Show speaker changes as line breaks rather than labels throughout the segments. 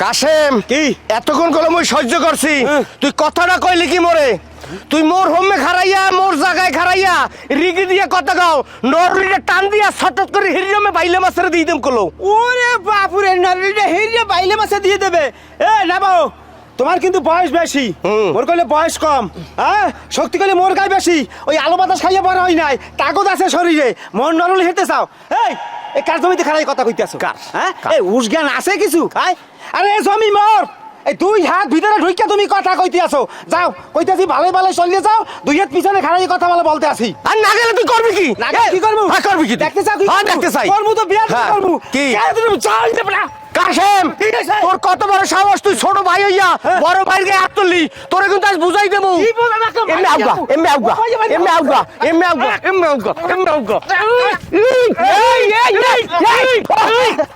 কাশেম
কি
এতক্ষণ কল মই সহ্য করছি তুই কথাটা কইলি কি মোরে তুই মোর হোমে খারাইয়া মোর জায়গায় খারাইয়া রিগি দিয়ে কথা গাও নরলিটা টান দিয়া ছটট করে হিরিয়মে বাইলে মাছের দিয়ে দেম কলো
ওরে বাপুরে নরলিটা হিরিয়া বাইলে মাছে দিয়ে দেবে এ নাবাও তোমার কিন্তু বয়স বেশি মোর কইলে বয়স কম হ্যাঁ শক্তি কইলে মোর গায়ে বেশি ওই আলু বাতাস খাইয়া বড় হই নাই তাগত আছে শরীরে মোর নরলি হেঁটে চাও এই কার জমিতে খারাই কথা কইতেছো হ্যাঁ এই উসজ্ঞান আছে কিছু আরে জমি মোর এই দুই হাত ভিতরে ঢুইকা তুমি কথা কইতে আসো যাও কইতেছি ভালো ভালো চলিয়ে যাও দুই হাত পিছনে খাড়াই কথা বলে বলতে আসি
আর না গেলে তুই করবি কি
না কি করবো
হ্যাঁ করবি কি
দেখতে চাও কি
হ্যাঁ দেখতে চাই
করবো তো বিয়া করবো
কি
তুমি চাই দেব না
কাশেম তোর কত বড় সাহস তুই ছোট ভাই হইয়া বড় ভাইয়ের গায়ে হাত তুললি তোরে কিন্তু আজ বুঝাই দেবো এমনি আউগা এমনি আউগা এমনি আউগা এমনি আউগা এমনি আউগা এমনি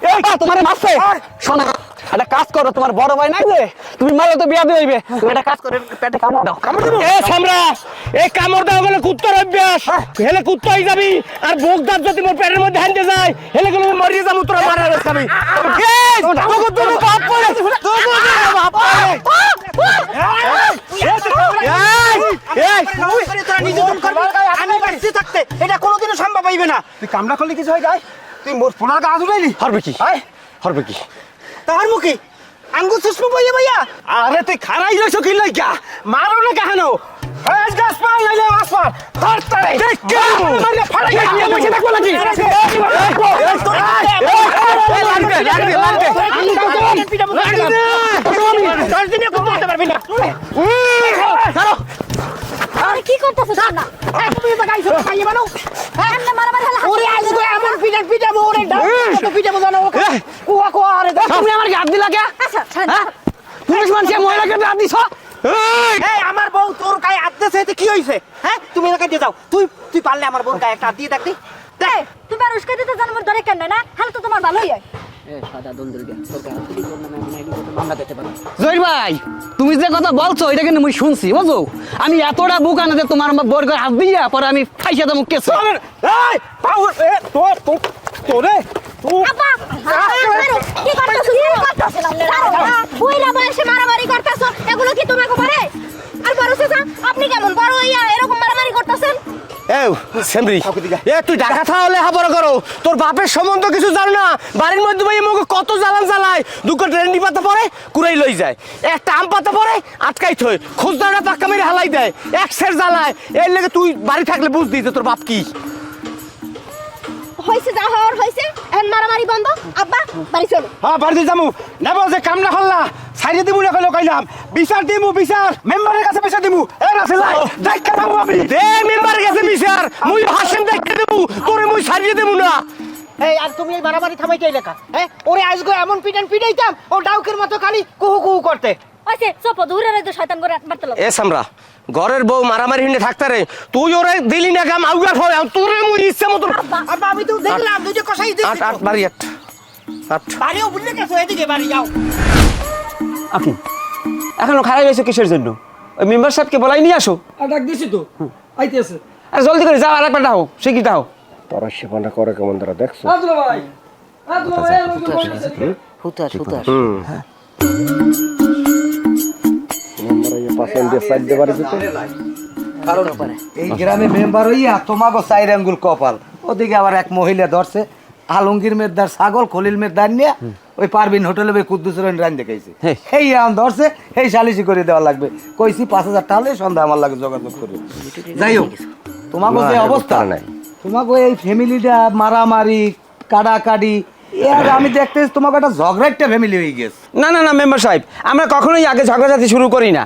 আউগা
তোমার মাসে শোনা একটা কাজ করো তোমার বড় ভাই নাই যে তুমি মারলে তো বিয়া দিয়ে হইবে তুমি একটা কাজ করে পেটে কামড় দাও
এ সামরা এই কামড় দাও বলে কুত্তার অভ্যাস হেলে কুত্তা হয়ে যাবি আর বুক দাঁত যদি মোর পেটের মধ্যে হানতে যায় হেলে গেলে মরিয়ে যাবো তোরা মারার খাবি তোকে তোর বাপ পড়ে বাপ
আমি বাড়িতে থাকতে এটা কোনোদিনও সম্ভব হইবে না তুই কামড়া করলে কিছু হয় যায় তুই মোর ফোনার গা উঠাইলি
হরবে কি হরবে কি
তার মুখে আঙ্গুর সুষ্মু বইয়া বইয়া আরে তুই খারাই রইছো কি লইকা মারো না কাহানো হাজ গাছ পাল নাইলে আসপার ধর তারে দেখ কে মারলে ফাড়াই গিয়ে বসে থাকবো নাকি
লাগবে
দশ দিনে কোনো করতে পারবি না
ছাড়ো
আরে কি করতেছ না
তুমি তো গাইছো খাইয়ে বানো
এমনে মারামারি হলো
ওরে আজ তো এমন পিটাবো ওরে তো পিটাবো জানো কুয়া কুয়া আরে
তুমি আমার হাত দিলা কে
আচ্ছা
হ্যাঁ পুরুষ মানুষের মহিলাকে হাত দিছো
এই আমার বউ তোর গায়ে হাত দিয়েছে এতে কি হইছে হ্যাঁ তুমি এলাকায় দিয়ে যাও তুই পারলে আমার বউর গায়ে একটা হাত দিয়ে দেখতি
এই তুমি আর উস্কে দিতে জানো মোর ধরে কেন না হাল তো তোমার ভালোই হয়
জহির ভাই তুমি যে কথা বলছো এটা কিন্তু আমি শুনছি বুঝো আমি এতটা বুক আনা যে তোমার বোর গায়ে হাত দিয়া পরে আমি ফাইসা দেবো কেছে
এই পাউর এ তোরে
আপা কি করতেছ কি করতেছ বুইলা বয়সে মারামারি করতেছ এগুলো কি তোমাকে পারে আর বড় চাচা আপনি কেমন বড় হইয়া এরকম মারামারি করতেছেন
সেমরি তুই ঢাকা তাহলে হাবড় করো তোর বাপের সম্বন্ধ কিছু জানো না বাড়ির মধ্যে ভাই মুখে কত জ্বালান জ্বালায় দুটো ট্রেন্ডি পাতা পরে কুড়াই লই যায় একটা আম পাতা পরে আটকাই থই খোঁজদাটা পাক্কা মেরে হালাই দেয় এক সের জ্বালায় এর লেগে তুই বাড়ি থাকলে বুঝতি যে তোর বাপ কি
হইছে যা হওয়ার হইছে এখন মারামারি বন্ধ আব্বা বাড়ি চলো
হ্যাঁ বাড়িতে যামু নেব যে কামনা হল্লা সাইডে দিমু না কইলো কইলাম বিচার মেম্বারের কাছে বিচার দিমু এ রাসেল দেখ কামু আমি
দে মেম্বারের কাছে বিচার মুই হাসেম দেখতে দেবো তোরে মুই সারিয়ে দেবো না
এই আর তুমি এই মারামারি থামাইতে এলাকা হ্যাঁ ওরে আজকে এমন পিটাইতাম ও ডাউকের মতো খালি কুহু কুহু করতে
হইছে চপ দূরে রইতে শয়তান করে মারতে লাগো
এ সামরা ঘরের বউ মারামারি হিন্ডে থাকতে রে তুই ওরে দিলি না গাম আউগা হয় তোরে মুই ইচ্ছা মতো
আর আমি তো দেখলাম দুই যে কষাই দিছি
আট বাড়ি আট
বাড়িও ভুলে গেছো এদিকে বাড়ি যাও
আপনি এখনো খারাপ হয়েছে কিসের জন্য ওই মেম্বার সাহেবকে বলাই নিয়ে আসো
ডাক দিছি তো আইতেছে
আর জলদি করে যাও আর একবার দাও সে কি দাও
তোরা সেপানটা করে কেমন তারা দেখছো
আদুলা ভাই
হুতার
এই গ্রামে মেম্বার হইয়া তোমাকে 4 আঙ্গুল কপাল ওদিকে আবার এক মহিলা ধরছে আলমগীর মেদার ছাগল খলিল মেদার নিয়ে ওই পারবিন হোটেলে ওই কুদ্দুস রান দেখাইছে এই আম ধরছে এই সালিশি করে দেওয়া লাগবে কইছি 5000 টাকা হলে সন্ধ্যা আমার লাগে যোগাযোগ করে যাই হোক তোমাকে যে অবস্থা তোমাকে এই ফ্যামিলিটা মারামারি কাটাকাটি এর আমি দেখতেছি তোমাকে একটা ঝগড়াটা ফ্যামিলি হয়ে গেছে
না না না মেম্বার সাহেব আমরা কখনোই আগে ঝগড়াঝাটি শুরু করি না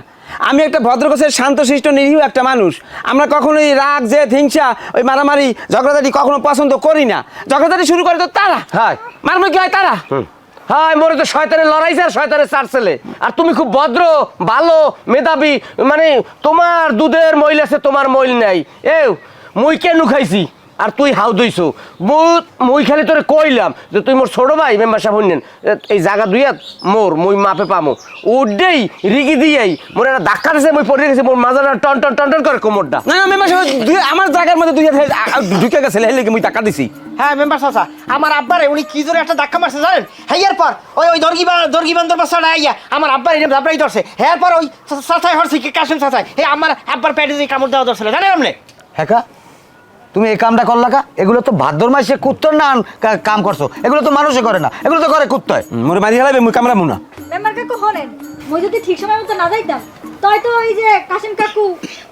আমি একটা ভদ্রকোষের শান্তশিষ্ট নিরীহ একটা মানুষ আমরা কখনোই রাগ জেদ হিংসা ওই মারামারি ঝগড়াঝাটি কখনো পছন্দ করি না ঝগড়াঝাটি শুরু করে তো তারা
হ্যাঁ
মারামারি কি হয় তারা
হ্যাঁ মোরে তো শয়তানের লড়াইছে আর শয়তানের চার ছেলে আর তুমি খুব ভদ্র ভালো মেধাবী মানে তোমার দুধের মইল আছে তোমার মইল নাই মুই কেন খাইছি আর তুই হাউ দইছো মুই খালি তোরে কইলাম যে তুই মোর ছোট ভাই মেম্বার সাহেব হইনেন এই জায়গা দুইয়া মুই মাপে পামো উডেই রিগি দিয়েই মোর একটা ধাক্কা দিছে মুই পড়ে গেছি মোর মাজাটা টন টন টন টন করে কোমরটা।
না না মেম্বার সাহেব আমার জায়গার মধ্যে দুই ঢুকে গেছে হেলে মুই টাকা দিছি।
হ্যাঁ মেম্বার চাচা আমার আব্বারে উনি কি জোরে একটা ধাক্কা মারছে জানেন? হেয়ার পর ওই দর্গি বান্দর বাসাটা আইয়া আমার আব্বার এনে দাবড়াই ধরছে। হেয়ার পর ওই চাচাই হরছে কি কাশিম চাচাই হে আমার আব্বার পেটে যে কামড় দেওয়া ধরছিল জানেন আপনি?
হ্যাঁ তুমি এই কামটা করলা কা? এগুলো তো ভাদ্র মাসে কুত্তর না কাম করছো, এগুলো তো মানুষে করে না, এগুলো তো করে কুত্তয়।
মোরে মারি হেলাবে মুই কামড়ামু না।
মেম্বার কাকু হলেন মই যদি ঠিক সময় মতো না যাইতাম তাই তো ওই যে কাশিম কাকু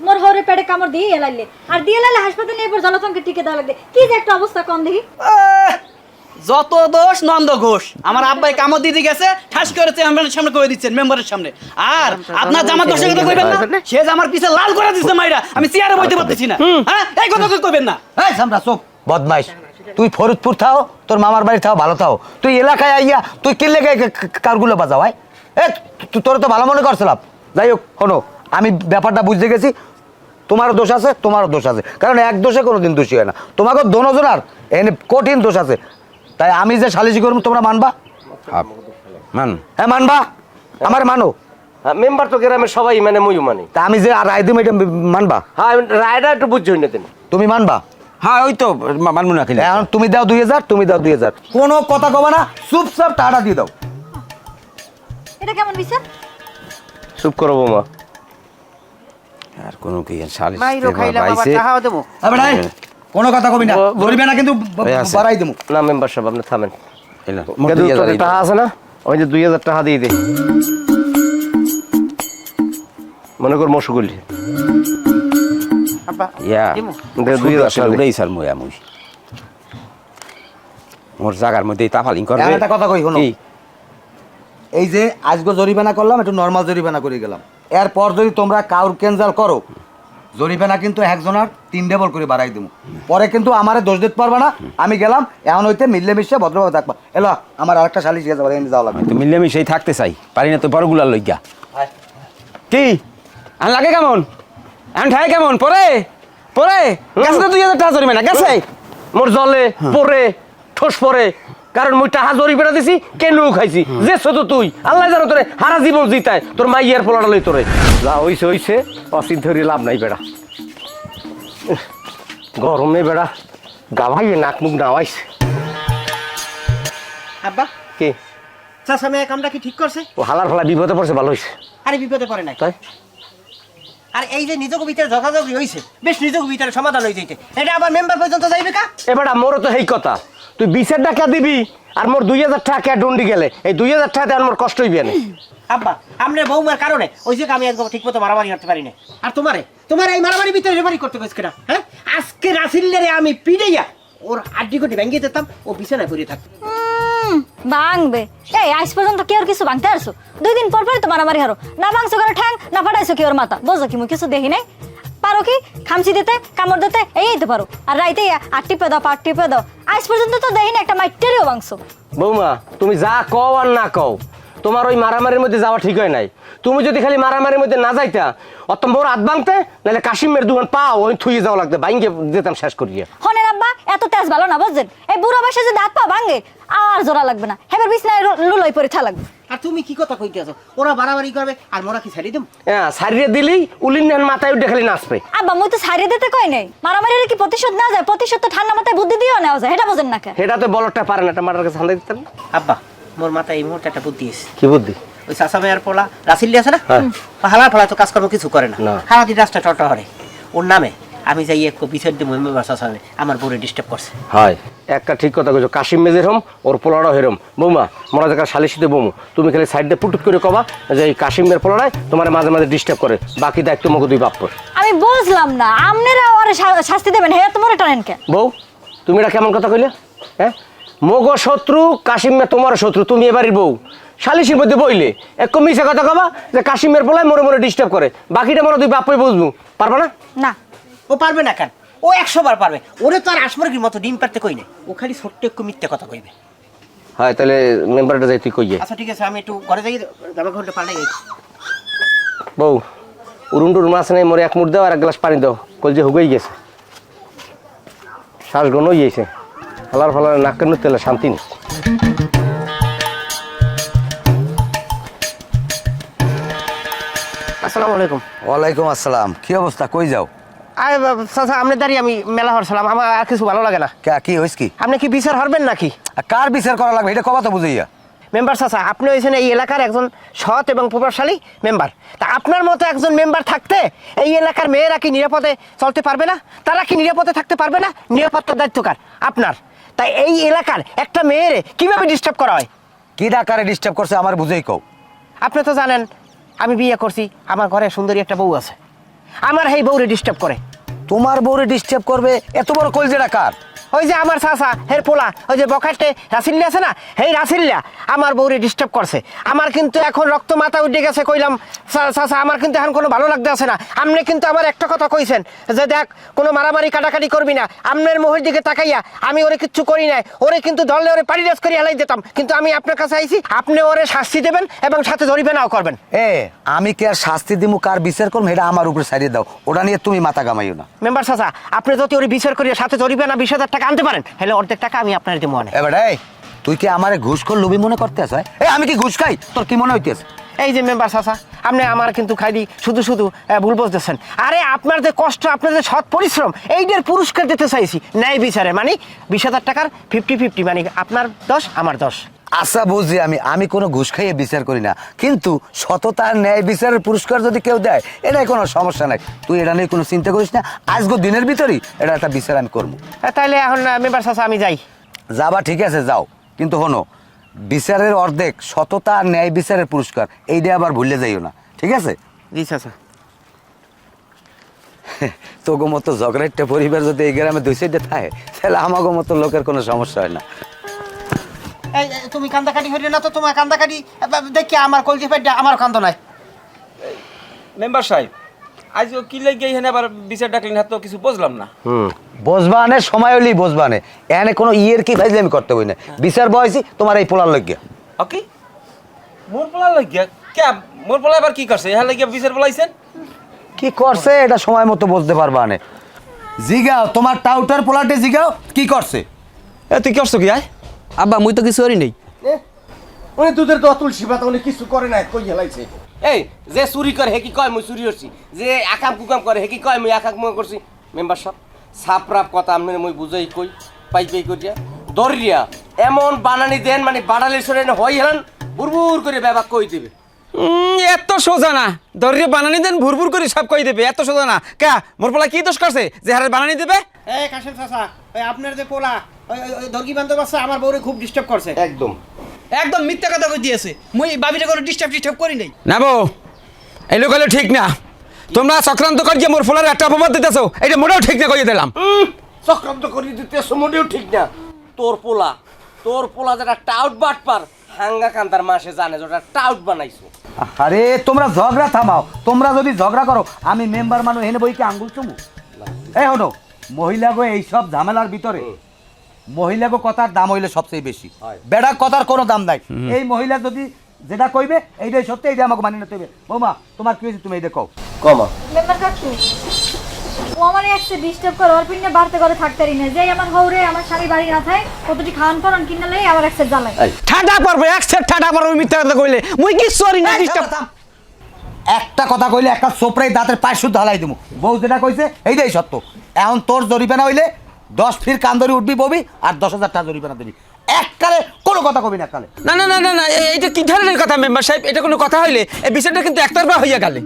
মোর হরে পেটে কামড় দিয়ে এলাইলে আর দিয়ে এলাইলে হাসপাতালে নিয়ে পর জলতঙ্কে টিকে দেওয়া লাগবে কি যে একটা অবস্থা কম দেখি।
যত দোষ নন্দ ঘোষ আমার আব্বাই কামড় দিতে গেছে ঠাস করে চেয়ারম্যানের সামনে কয়ে দিচ্ছেন মেম্বারের সামনে। আর আপনার জামার দোষের কথা কইবেন না, সে জামার পিছে লাল করে দিচ্ছে মাইরা, আমি চেয়ারে বইতে পারতেছি না। হ্যাঁ এই কথা কইবেন না।
এই সামরা চুপ বদমাইশ, তুই ফরিদপুর থাও, তোর মামার বাড়ি থাও, ভালো থাও, তুই এলাকায় আইয়া তুই কিনলে কারগুলো বাজাও। ভাই এ তোর তো ভালো মনে করছিলাম। যাই হোক শোনো, আমি ব্যাপারটা বুঝতে গেছি, তোমারও দোষ আছে তোমারও দোষ আছে, কারণ এক দোষে কোনোদিন দোষী হয় না, তোমাকে দোনোজনার এনে কঠিন দোষ আছে। তাই আমি যে সালিশি করবো তোমরা মানবা?
মান
হ্যাঁ মানবা, আমার মানো।
মেম্বার তো গ্রামের সবাই মানে মুই মানে।
তা আমি যে রায় দিম এটা মানবা?
হ্যাঁ রায়টা একটু বুঝছি না তিনি।
তুমি মানবা?
হ্যাঁ ওই তো মানমু না খেলে।
এখন তুমি দাও 2000, তুমি দাও 2000, কোনো কথা কবা না, চুপচাপ টাকা দিয়ে দাও।
এটা কেমন বিচার?
চুপ করো বৌমা।
আর কোনো কি সালিশ
মাইরো খাইলা বাবা টাকাও দেবো।
হবে না কোনো কথা কবি না, ধরবে না কিন্তু বাড়াই দেবো।
না মেম্বার সাহেব আপনি থামেন।
এলা
টাকা আছে না ওই যে 2000 টাকা দিয়ে দে, মনে কর মশুগুলি
আব্বা
ইয়া
দিমু।
2000 টাকা দে।
উড়াই স্যার মই আমি মোর জায়গার মধ্যে তাফালিং করবে।
একটা কথা কই শোনো,
কি?
এই যে আজকে জরিমানা করলাম, একটু নর্মাল জরিমানা করে গেলাম, এরপর যদি তোমরা কাউর ক্যান্সেল করো জরিমানা কিন্তু একজনের 3 ডবল করে বাড়াই দেবো। পরে কিন্তু আমারে দোষ দিতে পারবে না, আমি গেলাম এখন হইতে মিললে মিশে ভদ্রভাবে থাকবা। এলো আমার আরেকটা শালিশ গেছে, এনে যাওয়া লাগবে।
তো মিলেমিশেই থাকতে চাই, পারি না তো বড়গুলার লইগা। কি আর লাগে কেমন এখন ঠাই কেমন পরে পরে গেছে তো 2000 টাকা জরিমানা গেছে।
মোর জলে পরে ঠোস পরে, কারণ মুই টাকা জরিমানা দিছি কেন খাইছি যে তো তুই আল্লাহ জানো তোরে হারা জীবন জিতায় তোর মাইয়ার পোলাটা লই তোরে যা হইছে অসিদ্ধ ধরে লাভ নাই বেড়া, গরমে বেড়া গাভাইয়ে নাক মুখ নাওয়াইছে।
আব্বা
কে
চাচা মেয়ে কামটা কি ঠিক করছে?
ও হালার ফালা বিপদে পড়ছে, ভালো হয়েছে।
আরে বিপদে পড়ে নাই।
তাই
আর এই যে নিজক ভিতরে ঝগাঝগি হইছে, বেশ নিজক ভিতরে সমাধান হয়ে যাইতে, এটা আবার মেম্বার পর্যন্ত যাইবে কা?
এবারে মোরও তো এই কথা, তুই 20 টাকা দিবি আর মোর 2000 টাকা ডন্ডি গেলে এই 2000 টাকাতে আর মোর কষ্ট হইবে না।
আব্বা আপনার বৌমার কারণে ওই যে আমি একদম ঠিক মতো মারামারি করতে পারি না। আর তোমার এই মারামারি ভিতরে রেমারি করতে পারছি কেনা? হ্যাঁ আজকে রাসিল্লারে আমি পিড়াইয়া ওর আড্ডি কোটি ভেঙে দিতাম, ও বিছানায় পড়ে থাকতো।
ভাঙবে এই আজ পর্যন্ত কি আর কিছু ভাঙতে আসছো? 2 দিন পর পরই তো মারামারি হারো, না ভাঙছো কেন ঠ্যাং, না ফাটাইছো কি ওর মাথা, বোঝো কি মুই কিছু দেখি নাই? পারো কি খামচি দিতে কামড় দিতে এই তো পারো, আর রাইতে আটটি পে দাও পাটটি পে দাও, আজ পর্যন্ত তো দেখি না একটা মাইটেরিও ভাঙছো।
বৌমা তুমি যা কও আর না কও, তোমার ওই মারামারির মধ্যে যাওয়া ঠিক হয় নাই। তুমি যদি খালি মারামারির মধ্যে না যাইতা অত বড় হাত ভাঙতে, নাহলে কাশিমের দোকান পাও ওই থুয়ে যাওয়া লাগতো, ভাঙ্গে যেতাম শেষ করিয়া।
হনে আব্বা এত তেজ ভালো না বুঝছেন, এই বুড়ো বয়সে যদি হাত পা ভাঙে আর জোড়া লাগবে না, হেবার বিছনায় লুলই পরে থা লাগবে।
আর তুমি কি কথা কইতে আছো? ওরা বাড়াবাড়ি করবে আর মোরা কি ছাড়ি দেব?
হ্যাঁ সারিয়ে দিলেই উলিন মাথায় উঠে খালি নাচবে।
আব্বা মুই তো ছাড়িয়ে দিতে কই নাই, মারামারির কি প্রতিশোধ না যায়? প্রতিশোধ তো ঠান্ডা মাথায় বুদ্ধি দিয়েও নেওয়া যায়, এটা বোঝেন না কেন?
সেটা তো বলটা পারে না, একটা মাটার কাছে হান্দাই দিতেন।
আব্বা মোর মাথায় এই মুহূর্তে একটা বুদ্ধি এসে,
কি বুদ্ধি?
ওই চাচা মেয়ের পোলা রাসিল্লি আছে না,
হ্যাঁ।
হালা ফালা তো কাজকর্ম কিছু করে না,
না।
হালা দিন রাস্তা টটা হরে, ওর নামে আমি যাই এক বিচার দিব মেম্বার চাচামে আমার বউরে ডিস্টার্ব করছে।
হয় একটা ঠিক কথা কইছো, কাশিম মেজের হোম ওর পোলাড়াও হেরম। বৌমা মোরা দেখা শালিশিতে বৌমু, তুমি খালি সাইড দিয়ে পুটুট করে কবা যে এই কাশিমের পোলাড়ায় তোমার মাঝে মাঝে ডিস্টার্ব করে, বাকি দায়িত্ব মগো দুই বাপ্পর।
আমি বুঝলাম না আপনারা ওরে শাস্তি দেবেন, হে তোমার টানেন কে?
বউ তুমি এটা কেমন কথা কইলে? হ্যাঁ মগো শত্রু কাশিমে তোমার শত্রু, তুমি এবারই বউ শালিশির মধ্যে বইলে এক মিশা কথা কবা যে কাশিমের পোলায় মোরে মোরে ডিস্টার্ব করে, বাকিটা মোরা দুই বাপ্পই বুঝবো, পারবা না?
না
ও পারবে না কেন? ও 100 বার পারবে, ওরে তো আর আসমরগির মতো ডিম পারতে কই না, ও খালি ছোট্ট একটু মিথ্যে কথা কইবে।
হয় তাহলে মেম্বারটা যাই তুই কইয়ে।
আচ্ছা ঠিক আছে, আমি একটু ঘরে যাই, জামা কাপড়টা পাল্টে যাই।
বউ উরুম টুরুম আছে নাই, মোরে এক মুঠ দাও আর এক গ্লাস পানি দাও, কল যে হুগেই গেছে। শ্বাস গণ হয়েছে ফালার ফালার নাকের তেলে শান্তি নেই। আসসালামু আলাইকুম।
ওয়ালাইকুম আসসালাম, কি অবস্থা, কই যাও?
আরে চাচা আপনার দাঁড়িয়ে আমি মেলা হরছিলাম, আমার আর কিছু ভালো লাগে না।
কি হয়েছে কি?
আপনি কি বিচার হরবেন নাকি?
আর কার বিচার করা লাগবে এটা কবা তো বুঝাইয়া।
মেম্বার চাচা, আপনি হয়েছেন এই এলাকার একজন সৎ এবং প্রভাবশালী মেম্বার। তা আপনার মতো একজন মেম্বার থাকতে এই এলাকার মেয়েরা কি নিরাপদে চলতে পারবে না? তারা কি নিরাপদে থাকতে পারবে না? নিরাপত্তার দায়িত্ব কার? আপনার। তাই এই এলাকার একটা মেয়েরে কিভাবে ডিস্টার্ব করা হয়?
কি ডাকারে ডিস্টার্ব করছে আমার বুঝেই কও।
আপনি তো জানেন আমি বিয়ে করছি, আমার ঘরে সুন্দরী একটা বউ আছে, আমার এই বউরে ডিস্টার্ব করে।
তোমার বউরে ডিস্টার্ব করবে? এত বড় কলজেরা কার?
ওই যে আমার চাচা হের পোলা, ওই যে বখাটে রাসিল্লা আছে না, হেই রাসিল্লা আমার বউরে ডিস্টার্ব করছে। আমার কিন্তু এখন রক্ত মাথা উঠে গেছে, কইলাম চাচা আমার কিন্তু এখন কোনো ভালো লাগতে আছে না। আপনি কিন্তু আমার একটা কথা কইছেন যে দেখ কোনো মারামারি কাটাকাটি করবি না। আপনার মোহের দিকে তাকাইয়া আমি ওরে কিচ্ছু করি নাই, ওরে কিন্তু ধরলে ওরে পাড়ি রেস করে হেলাই দিতাম। কিন্তু আমি আপনার কাছে আইছি, আপনি ওরে শাস্তি দেবেন এবং সাথে জরিমানাও করবেন।
আমি কি আর শাস্তি দিমু, কার বিচার করবো এটা আমার উপরে ছাড়িয়ে দাও, ওটা নিয়ে তুমি মাথা কামাইও না।
মেম্বার চাচা, আপনি যদি ওরে বিচার করিয়া সাথে জরিমানা 20,000 টাকা আনতে পারেন, হলে অর্ধেক টাকা আমি আপনার দিতে মনে।
এবার তুই কি আমারে ঘুষখোর লোভী মনে করতে আস? আমি কি ঘুষ খাই? তোর কি মনে হইতেছে?
এই যে মেম্বার চাচা, আপনি আমার কিন্তু খাইদি শুধু শুধু ভুল বুঝতেছেন। আরে আপনার যে কষ্ট, আপনার যে সৎ পরিশ্রম, এইটার পুরস্কার দিতে চাইছি ন্যায় বিচারে। মানে 20,000 টাকার 50-50, মানে আপনার 10 আমার 10।
আচ্ছা বুঝি, আমি কোনো ঘুষ খাইয়ে বিচার করি না, কিন্তু সততার ন্যায় বিচারের পুরস্কার যদি কেউ দেয় এটাই কোনো সমস্যা নাই। তুই এটা নিয়ে কোনো চিন্তা করিস না, আজকে দিনের ভিতরেই এটা একটা বিচার আমি করবো।
তাইলে এখন মেম্বার চাচা আমি যাই।
যাবা ঠিক আছে, যাও, কিন্তু হনো বিচারের অর্ধেক সততা আর ন্যায় বিচারের পুরস্কার এইটা আবার ভুলে যাইও না, ঠিক আছে?
জি চাচা।
তোগো মতো ঝগড়াইটা পরিবার যদি এই গ্রামে 2 সাইডে থাকে তাহলে আমাগো মতো লোকের কোনো সমস্যা হয় না।
এই তুমি কান্দাকাটি হইলে না তো, তোমার কান্দাকাটি দেখি আমার কলজি পেটটা আমার কান্দ নাই।
মেম্বার সাহেব, আজ কি লাগে এখানে আবার বিচার ডাকলেন, হাত তো কিছু বুঝলাম না।
বসবানে সময় হলেই বসবানে, এখানে কোনো ইয়ের কি ভাইলে আমি করতে হই না। বিচার বয়সী তোমার এই পোলার লজ্ঞা।
ওকে, মোর পোলা লাগিয়া কে? মোর পোলা এবার কি করছে? এখানে লাগিয়া বিচার বলাইছেন?
কি করছে এটা সময় মতো বুঝতে পারবা না। জিগাও তোমার টাউটার পোলাটে, জিগাও কি করছে।
তুই কি করছো কি? আয়
আব্বা মুই তো কিছু করি নাই।
উনি দুধের তো তুলসী পাতা উনি কিছু করে নাই, কই হেলাইছে। এই যে চুরি করে হে কি কয় মুই চুরি করছি, যে আকাম কুকাম করে হে কি কয় মুই আকাম কুকাম করছি। মেম্বার সাহেব সাপরাপ কথা আপনি মুই বুঝাই কই পাই করিয়া দরিয়া এমন বানানি দেন, মানে বাড়ালে সরে হই হেলান বুরবুর করে ব্যাপার কই দেবে।
এত সোজা না, দরিয়া বানানি দেন ভুরভুর করে সব কই দেবে, এত সোজা না। কে মোর পোলা কি দোষ করছে যে হারে বানানি দেবে?
এই কাশেম চাচা, ওই আপনার যে পোলা ওই দর্গি বান্ধব আছে, আমার বউরে খুব ডিস্টার্ব করছে। একদম
একদম মিথ্যা কথা কই দিয়েছে। মুই বাবিরে কোনো ডিস্টার্ব করি নাই।
না বউ, এই লোক ঠিক না। তোমরা চক্রান্ত করিয়ে মোর পোলার একটা অপবাদ দিতেছো, এটা মোটেও ঠিক না কইয়ে দিলাম।
চক্রান্ত করি দিতে মোটেও ঠিক না। তোর পোলা যেটা টাউট বাটপার হাঙ্গা কান্তার মাসে জানে যেটা টাউট বানাইছো।
আরে তোমরা ঝগড়া থামাও, তোমরা যদি ঝগড়া করো আমি মেম্বার মানুষ এনে বইকে আঙ্গুল চুমু। এই হনো মহিলাগো, এইসব ঝামেলার ভিতরে মহিলাগো কথার দাম হইলে সবচেয়ে বেশি, বেড়া কথার কোনো দাম নাই। এই মহিলা যদি যেটা কইবে এইটাই সত্যি, এইটা আমাকে মানি নিতে হবে। বৌমা তোমার কি হয়েছে তুমি এইটা কও।
কমা
মেম্বার কাকু, ও আমার একসে ডিস্টার্ব করে, ওর পিনে বাড়তে করে থাকতে পারি না। যে আমার হৌরে আমার স্বামী বাড়ি না থাকে, কতটি খাওয়ান পরান কিনা লাই আমার একসে জ্বালায়।
ঠাডা পারবে, এক সেট ঠাডা পারবে মিথ্যা কথা কইলে। মুই কি সরি না ডিস্টার্ব।
একটা কথা কইলে একটা সোপড়াই দাঁতের পায়ে শুদ্ধ হালাই দেবো। বউ যেটা কইছে এইটাই সত্য। এখন তোর জরিপানা হইলে 10 ফির কান্দরি উঠবি ববি, আর 10,000 টাকা জরিপানা দিবি। এককালে কোনো কথা কবি না কালে।
না না না না না, এটা কি ধরনের কথা মেম্বার সাহেব? এটা কোনো কথা হইলে এই বিষয়টা কিন্তু একতরফা হইয়া গেলে।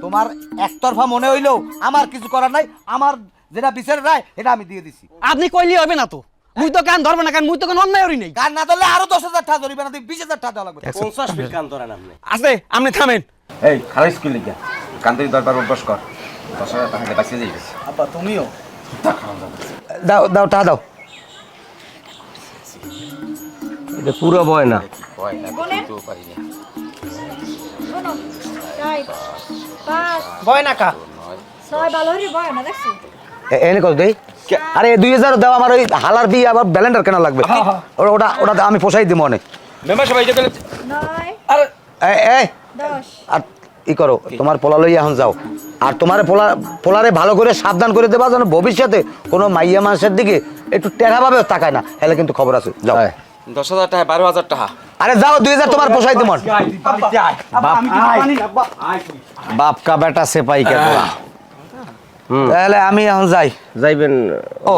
তোমার একতরফা মনে হইলেও আমার কিছু করার নাই। আমার যেটা বিচারের রায় এটা আমি দিয়ে দিছি।
আপনি কইলি হবে না তো। মুই তো কান ধরবে না, কারণ মুই তো কোনো অন্যায় করি নাই।
গান না ধরলে আরো 10,000 টাকা জরিপানা দিবি, 20,000 টাকা দেওয়া লাগবে।
50 ফিট কান ধরেন আপনি।
আছে আপনি থামেন।
এই খারাপ স্কুলে গিয়া কান্তরি দরবার অভ্যাস কর, 10,000 টাকা বাঁচিয়ে যাইবে।
আব্বা তুমিও
দাও দাও টাকা দাও।
এটা পুরো ভয় না। ভয় না কা
6 ভালো হইরে ভয় না দেখছো।
এনে কত দেই? আরে 2,000 দাও, আমার ওই হালার বিয়ে আবার ব্যালেন্ডার কেনা লাগবে। ওটা ওটা আমি পোষাই দিব অনেক।
মেম্বার সাহেব এটা
9
আরে
এই
10
আর ই করো, তোমার পোলা লই এখন যাও। আর তোমার পোলারে ভালো করে সাবধান করে দেবা যেন ভবিষ্যতে কোনো মাইয়া মানুষের দিকে একটু টেরা ভাবেও তাকায় না হেলে কিন্তু খবর আছে যাও
10,000 টাকা 12,000 টাকা
আরে যাও 2000 তোমার পোষাই তোমার
বাপ কা বেটা সেপাই কে তোরা
তাহলে আমি এখন যাই
যাইবেন
ও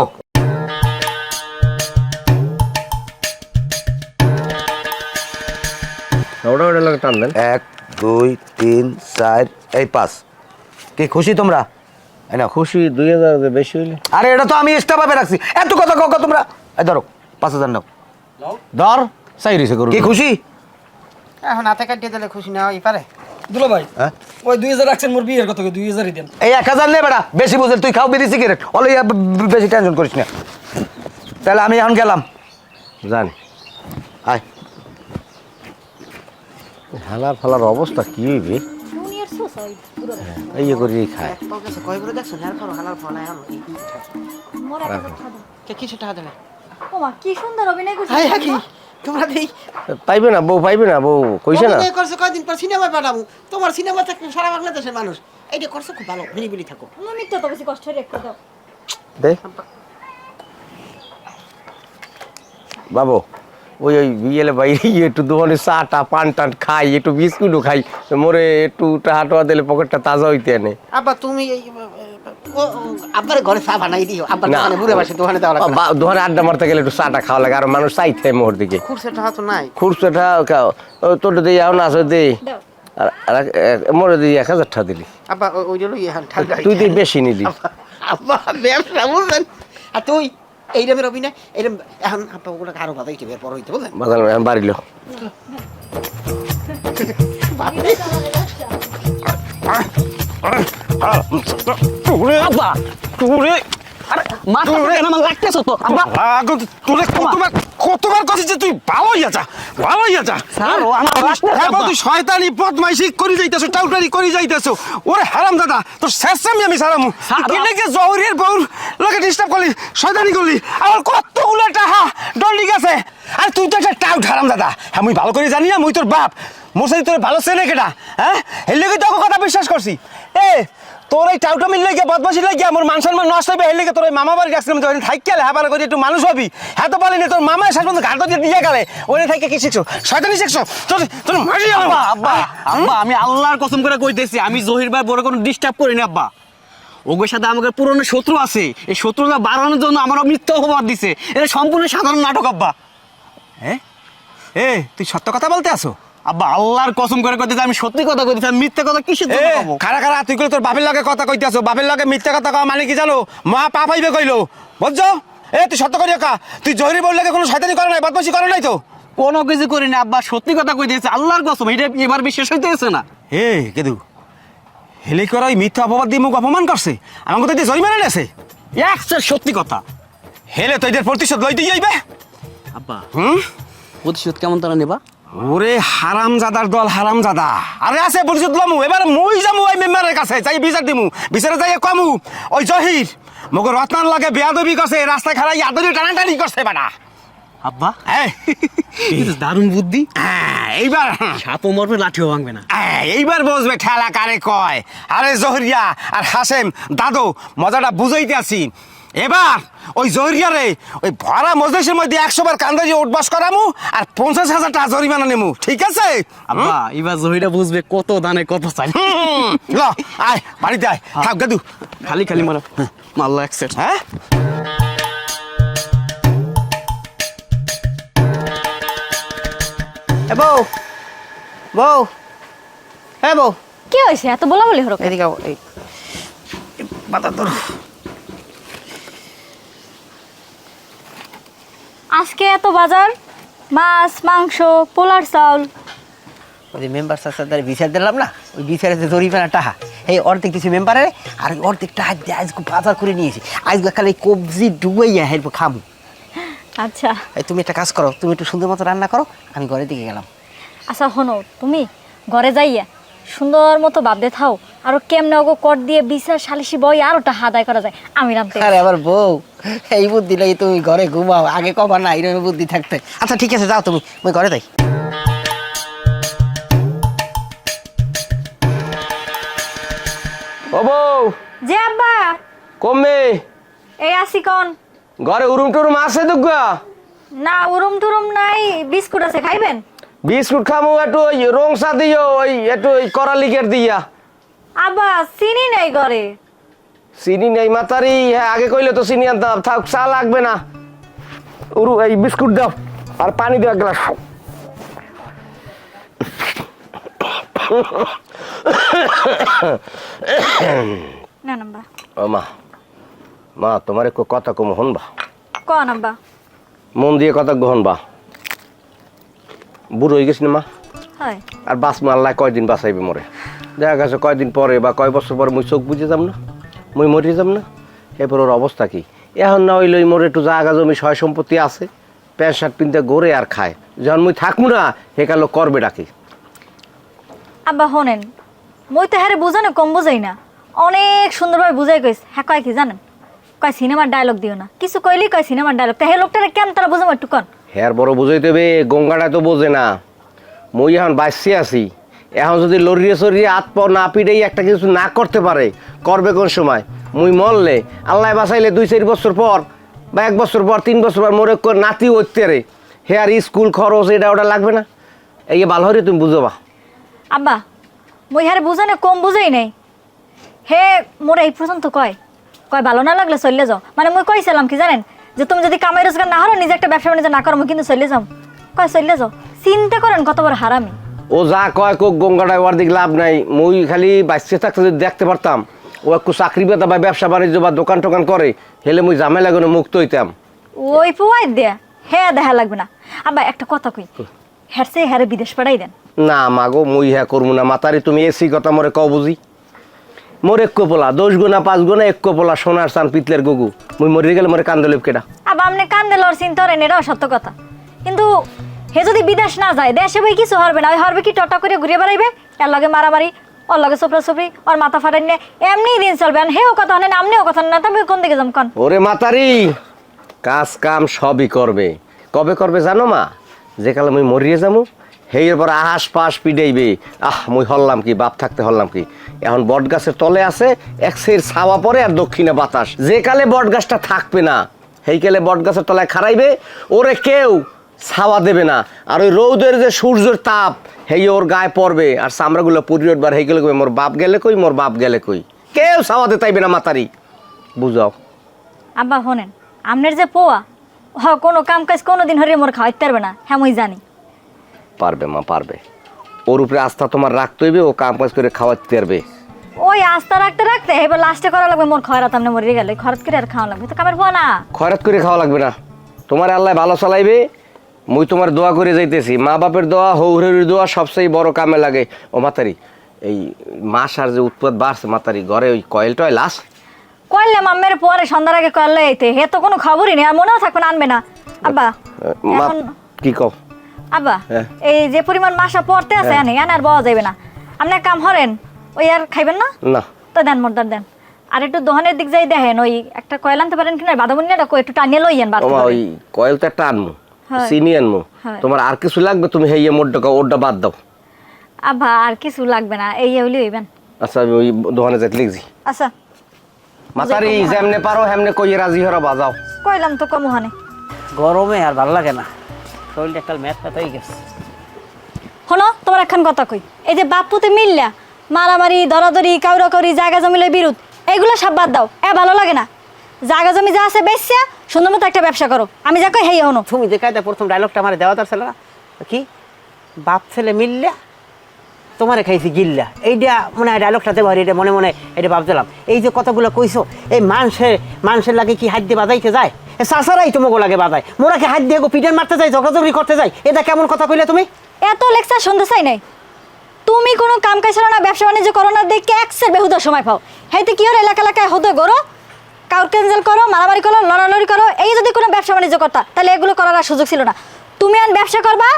ওটা ওটা লাগে টান দেন
1 2 3 4 এই 5 কি খুশি তোমরা এই নাও
খুশি 2000 বেশি হইলে
আরে এটা তো আমি এক্সট্রা ভাবে রাখছি এত কথা কও তোমরা এই ধরো 5000 নাও
ধর চাইরিছে করু
কি খুশি
এখন হাতে কাটিয়ে দিলে খুশি না হই পারে
দুলো ভাই
হ্যাঁ?
ওই 2000 রাখছেন মোর বিয়ের কথা 2000ই দেন
এই 1000 নে বেটা বেশি বুঝল তুই খাও বিড়ি সিগারেট অলে বেশি টেনশন করিস না তাহলে আমি এখন গেলাম
জানি
আয়
হালার ফালার অবস্থা কি হইবে
দুনিয়ার সোসাই পুরো
এই করে খায়
কয়গুলো দেখছো না ফল হালার ফল আয় আমি
মরে একটা কথা দাও।
কিছু টাকা দেবে
ওমা কি সুন্দর অভিনয় করছিস
হাই হাকি তোমরা দেই
পাইবে না বউ কইছে না
অভিনয় করছো কয়দিন পর সিনেমা পাঠাবো তোমার সিনেমা থেকে সারা বাংলাদেশের মানুষ এইটা করছো খুব ভালো বিলি থাকো
আমি মিথ্যা তো বেশি কষ্ট রেখে দাও
দে বাবু ওই বিয়েলে বাইরে একটু দোকানে চাটা পান টান খাই একটু বিস্কুটও খাই মোরে একটু টাকা দিলে পকেটটা তাজা হইতে আনে
আব্বা তুমি আব্বার ঘরে চা বানাই দিও আব্বার
না।
দোকানে বুড়ে বাসে দোকানে দেওয়া লাগবে
দোকানে আড্ডা মারতে গেলে একটু চাটা খাওয়া লাগে আর মানুষ চাইতে মোর দিকে
খুরসে টাকা তো নাই
খুরসাটা খাও তোর দিয়ে আও না আসো দে
দাও
আর মোরে দিয়ে 1000 টাকা দিলি
আব্বা ওই জন্য এখন ঠান্ডা
তুই দিয়ে বেশি নিলি
আব্বা ব্যবসা বুঝলেন আর তুই এই রকমের অভিনয় এরকম এখন আব্বা ওগুলো আরো ভালো হইতে পর হইতে বুঝলেন
বাজার বাড়িলো
আব্বা তুরে আরে মাথা কেন আমার লাগতেছ তো আব্বা
কতবার কথা যে তুই ভালো হইয়া যা
স্যার ও আমার
হ্যাঁ বাবা, তুই শয়তানি বদমাইশি করি যাইতেছো টাউটারি করি যাইতেছো ওরে হারাম দাদা তোর শেষে আমি সারামু কিনেকে জহরের বউর লোকে ডিস্টার্ব করলি শয়তানি করলি আমার কতগুলো টাকা ডলি গেছে আর তুই তো একটা টাউট হারাম দাদা হ্যাঁ মুই ভালো করে জানি না মুই তোর বাপ মোর সাথে তোর ভালো চেনে কেটা হ্যাঁ এর লেগে তোকে কথা বিশ্বাস করছি এ তোর এই টাউটা মিললে গিয়ে বদমাসি লাগে আমার মান সম্মান নষ্ট হবে এর লেগে তোর ওই মামা বাড়ি রাখছিলাম তো থাকি গেলে হ্যাঁ করে একটু মানুষ হবি হ্যাঁ তো বলিনি তোর মামা শেষ পর্যন্ত ঘাট দিয়ে দিয়ে গেলে ওখানে থেকে কি শিখছো শয়তানি শিখছো তোর তোর মারি
আব্বা আব্বা আব্বা আমি আল্লাহর কসম করে কইতেছি আমি জহির ভাই বড় কোনো ডিস্টার্ব করি না আব্বা ওগোর সাথে আমাদের পুরনো শত্রু আছে এই শত্রুতা বাড়ানোর জন্য আমার মিথ্যা অপবাদ দিছে এটা সম্পূর্ণ সাধারণ নাটক আব্বা
হ্যাঁ এ তুই সত্য কথা বলতে আসো
আব্বা আল্লাহর কসম করে কইতেছি আমি সত্যি কথা কইতেছি আমি মিথ্যা কথা কিসের জন্য
এ
বলবো
খারা খারা তুই তোর বাপের লগে কথা কইতে আসো বাপের লগে মিথ্যা কথা কওয়া মানে কি জানো মা পা পাইবে কইলো বুঝছো এ তুই সত্য করি কা তুই জহরি বললে কোনো শয়তানি করে নাই বদমাশি করে নাই তো
কোনো কিছু করি না আব্বা সত্যি কথা কইতেছি আল্লাহর কসম এটা এবার বিশ্বাস হইতেছে না
হে কেদু হেলে করে ওই মিথ্যা অপবাদ দিয়ে মুখ অপমান করছে আমার কথা দিয়ে জরিমানা নেছে
একশো সত্যি কথা
হেলে তো এদের প্রতিশোধ লইতে যাইবে
আব্বা
হুম
প্রতিশোধ কেমন তারা নেবা
ওরে হারামজাদার দল হারামজাদা আরে আছে প্রতিশোধ লমু এবার মই যামু ওই মেম্বারের কাছে যাই বিচার দিমু বিচারে যাই কমু ওই জহির মগর রত্নার লাগে বেয়াদবি করছে রাস্তায় খাড়াই আদরি টানাটানি করছে বাড়া
আব্বা
এই
দারুণ বুদ্ধি
এইবার
সাপও মরবে লাঠিও ভাঙবে না
এইবার বুঝবে ঠেলা কারে কয় আরে জহরিয়া আর হাসেম দাদু মজাটা বুঝাইতে আছি এবার ওই জহরিয়ারে ওই ভরা মজলিসের মধ্যে 100 বার কান্দা দিয়ে উঠবাস করামু আর 50,000 টাকা জরিমানা নেমু ঠিক আছে
আব্বা এবার জহিরা বুঝবে কত দানে কত চাই
ল আয় বাড়িতে আয় থাক গেদু
খালি খালি মারো মাল্লা একসেট
হ্যাঁ
এ বউ বউ হ্যাঁ বউ
কি হয়েছে এত বলা বলি হরো
এদিকে আও, এই বাতা তোর
আজকে এত বাজার মাছ মাংস পোলার চাউল
ওই মেম্বার সাথে বিচার দিলাম না ওই বিচারে যে জরিমানা টাকা এই অর্ধেক কিছু মেম্বারে আর ওই অর্ধেক টাকা দিয়ে আজকে বাজার করে নিয়েছি আজকে খালি কবজি ডুবাইয়া হেরবো খামু
আচ্ছা
এই তুমি একটা কাজ করো তুমি একটু সুন্দর মতো রান্না করো আমি ঘরের দিকে গেলাম
আচ্ছা হনো তুমি ঘরে যাইয়া সুন্দর মতো ভাবতে থাও আর কেমনে ওগো কর দিয়ে বিচার সালিশি বই আর ওটা হাদায় করা যায় আমি রামতে
আরে আবার বউ এই বুদ্ধি লাগে তুমি ঘরে ঘুমাও আগে কবার না এরকম বুদ্ধি থাকতে আচ্ছা ঠিক আছে যাও তুমি আমি ঘরে যাই
ও বউ
যে আব্বা
কমে
এই আসি কোন
ঘরে উরুম টুরুম আছে দুগা?
না উরুম টুরুম নাই, বিস্কুট আছে, খাইবেন?
বিস্কুট খামু, একটু ওই রং চা দিও, ওই একটু ওই করালিকের দিয়া।
আব্বা চিনি নাই ঘরে।
চিনি নেই মাতারি? হ্যাঁ আগে কইলে তো চিনি আনতাম। থাক, চা লাগবে না, উরু এই বিস্কুট দাও আর পানি দাও এক গ্লাস।
না আব্বা।
ও মা, মা তোমার একটু কথা কম হনবা,
কোন আব্বা?
মন দিয়ে কথা হনবা। বুড়ো হয়ে গেছি না মা,
হয়
আর বাস আল্লাহ কয়দিন বাঁচাইবে মরে। দেখা গেছে কয়দিন পরে বা কয় বছর পরে মুই চোখ বুঝে যাম না, মুই মরে যাম না। এরপর ওর অবস্থা কি? এখন না হইলে ওই মোরে একটু জায়গা জমি সয় সম্পত্তি আছে, প্যান্ট শার্ট পিনতে গড়ে আর খায়। যখন মুই থাকবো না হেকালো করবে ডাকি।
আব্বা শোনেন, মই তো হ্যাঁ বুঝানো কম বুঝাই না, অনেক সুন্দরভাবে বুঝাই কইস। হ্যাঁ কয় কি জানেন? কয় সিনেমার ডায়লগ দিও না, কিছু কইলেই কয় সিনেমার ডায়লগ। তা হে লোকটারে কেন তারা বুঝাবো একটু কন।
হ্যার বড় বুঝাইতে হবে, গঙ্গাটা তো বোঝে না। মুই এখন বাঁচছি আছি, এখন যদি লড়িয়ে সরিয়ে হাত পাও না পিটেই একটা কিছু না করতে পারে, করবে কোন সময়? মুই মরলে আল্লাহ বাঁচাইলে 2-4 বছর পর বা 1 বছর পর 3 বছর পর মোরে নাতি হইতে হে আর স্কুল খরচ এটা ওটা লাগবে না? এই ভালো হরে তুমি বুঝবা।
আব্বা মই হ্যাঁ বুঝানো কম বুঝাই নাই। হে মোর এই পর্যন্ত কয় ভালো না লাগলে চলে যাও। মানে মই কইছিলাম কি জানেন, যে তুমি যদি কামাই রোজগার না হরো, নিজে একটা ব্যবসা বাণিজ্য না করো, কিন্তু চলে যাও। কয় চলে যাও। চিন্তা করেন কত বড় হারামি।
ও যা কয় কোক গঙ্গাটায় ওর দিক লাভ নাই। মুই খালি বাঁচতে থাকতে যদি দেখতে পারতাম ও একটু চাকরি পেতা বা ব্যবসা বাণিজ্য বা দোকান টোকান করে, হেলে মুই ঝামেলা কোনো মুক্ত হইতাম।
ওই পোয়াই দেয়া হ্যাঁ দেখা লাগবে না। আব্বা একটা কথা কই, হ্যারসে হ্যারে বিদেশ পাঠাই দেন।
না মাগো, মুই হ্যাঁ করবো না। মাতারি তুমি এসি কথা মরে কও বুঝি? মোর এক পোলা 10 গুণা 5 গুণা এক পোলা সোনার চান পিতলের গুগু, মুই মরে গেলে মরে কান্দলিপ কেডা?
আব্বা আপনি কান্দে লড় চিন্তা করেন, এটাও সত্য কথা। কিন্তু হে যদি বিদেশ না যায়, দেশে বই কিছু হরবে না। ওই হরবে কি টটা করে ঘুরে বেড়াইবে, এর লগে মারামারি, ওর লগে চোপড়া চোপড়ি, ওর মাথা ফাটাই নিয়ে এমনি দিন চলবে। হেও কথা হনে না, আপনিও কথা না, তুমি কোন দিকে যাম কন?
ওরে মাতারি, কাজ কাম সবই করবে। কবে করবে জানো মা? যে কালে মুই মরিয়ে যাবো সেই এরপর আহাস পাশ পিডাইবে। মুই হল্লাম কি, বাপ থাকতে হল্লাম কি। এখন বট গাছের তলে আছে, এক সের ছাওয়া পরে আর দক্ষিণে বাতাস। যে কালে বট গাছটা থাকবে না সেই কালে বট গাছের তলায় খারাইবে, ওরে কেউ ছাওয়া দেবে না। আর ওই রৌদের যে সূর্যের তাপ হেই ওর গায়ে পড়বে, আর চামড়াগুলো পুরি উঠবার হয়ে গেলে কই মোর বাপ গেলে কই, মোর বাপ গেলে কই, কেউ ছাওয়া দিতে চাইবে না। মাতারি বুঝাও।
আব্বা শোনেন, আপনার যে পোয়া কোনো কাম কাজ কোনোদিন হরে মোর খাওয়াইতে পারবে না, হ্যাঁ মই জানি।
পারবে মা, পারবে। ওর উপরে আস্থা তোমার রাখতে হইবে, ও কাম কাজ করে খাওয়াতে পারবে।
ওই আস্থা রাখতে রাখতে এবার লাস্টে করা লাগবে মোর খয়রাত। আপনি মরে গেলে খরচ করে আর খাওয়া লাগবে, তো কামের পোয়া না।
খয়রাত করে খাওয়া লাগবে না, তোমার আল্লাহ ভালো চালাইবে। মুই তোমার দোয়া করে যাইতেছি। মা বাপের দোয়া, হৌরের দোয়া সবচেয়ে বড় কামে লাগে। ও মাতারি, এই মাস আর যে উৎপাদ বাড়ছে মাতারি, ঘরে ওই কয়েল টয়েল আস
কইলে মাম্মের পরে সন্ধ্যার আগে করলে এইতে হে তো কোনো খবরই নেই, আর মনেও থাকবে না, আনবে না। আব্বা
মা
এখন
কি কও?
আব্বা
হ্যাঁ।
এই যে পরিমাণ মাসা পড়তে আছে এনে আর বলা যাবে না। আপনি এক কাম হরেন, ওই আর খাইবেন না
না
তো দেন মোরদার দেন। আর একটু দোকানের দিক যাই দেখেন, ওই একটা কয়েল আনতে পারেন কিনা, বাদামুনিয়াটা একটু টানিয়ে লইয়েন।
ওমা ওই কয়েল তো একটা আনমু,
হ্যাঁ।
চিনি আনমু।
হ্যাঁ।
তোমার আর কিছু লাগবে তুমি হেইয়ে মোটটা ওরটা বাদ দাও।
আব্বা আর কিছু লাগবে না, এই হইলে হইবেন।
আচ্ছা আমি ওই দোকানে যাইতে লিখছি।
আচ্ছা
মাতারি যেমনে পারো হেমনে কইয়ে রাজি হরা বাজাও।
কইলাম তো কমুহানে।
গরমে আর ভালো লাগে না, শরীরটা একটা ম্যাথ হয়ে গেছে।
শোনো তোমার একখান কথা কই, এই যে বাপুতে মিললা মারামারি দরাদরি কাউরা করি জায়গা জমিলে বিরোধ, এগুলো সব বাদ দাও। ভালো লাগে না। জায়গা জমি যা আছে বেচছে সুন্দর মতো একটা ব্যবসা করো। আমি যা কই হেই হনো।
তুমি যে কায়দা প্রথম ডায়লগটা আমার দেওয়া তার ছিল না কি, বাপ ছেলে মিললা তোমারে খাইছি গিল্লা, এইটা মনে হয় ডায়লগটা দেবো। এটা মনে মনে এটা ভাবছিলাম। এই যে কথাগুলো কইছো, এই মানুষের লাগে কি হাত দিয়ে বাজাইতে যায়? চাষারাই তোমাকে লাগে বাজায়, মোরা কি হাত দিয়ে পিটান মারতে যায়, ঝগড়াঝগড়ি করতে যায়? এটা কেমন কথা কইলে তুমি?
এত লেকচার শুনতে চাই নাই। তুমি কোনো কাম কাজ করো না, ব্যবসা বাণিজ্য করো না, দেখে একসের বেহুদার সময় পাও। হেইতে কি আর এলাকা এলাকায় হতে গরো, কাউর ক্যান্সেল করো, মারামারি করো, লড়ালড়ি করো। এই যদি কোনো ব্যবসা বাণিজ্য করতা তাহলে এগুলো করার আর সুযোগ ছিল না। তুমি আর ব্যবসা করবা,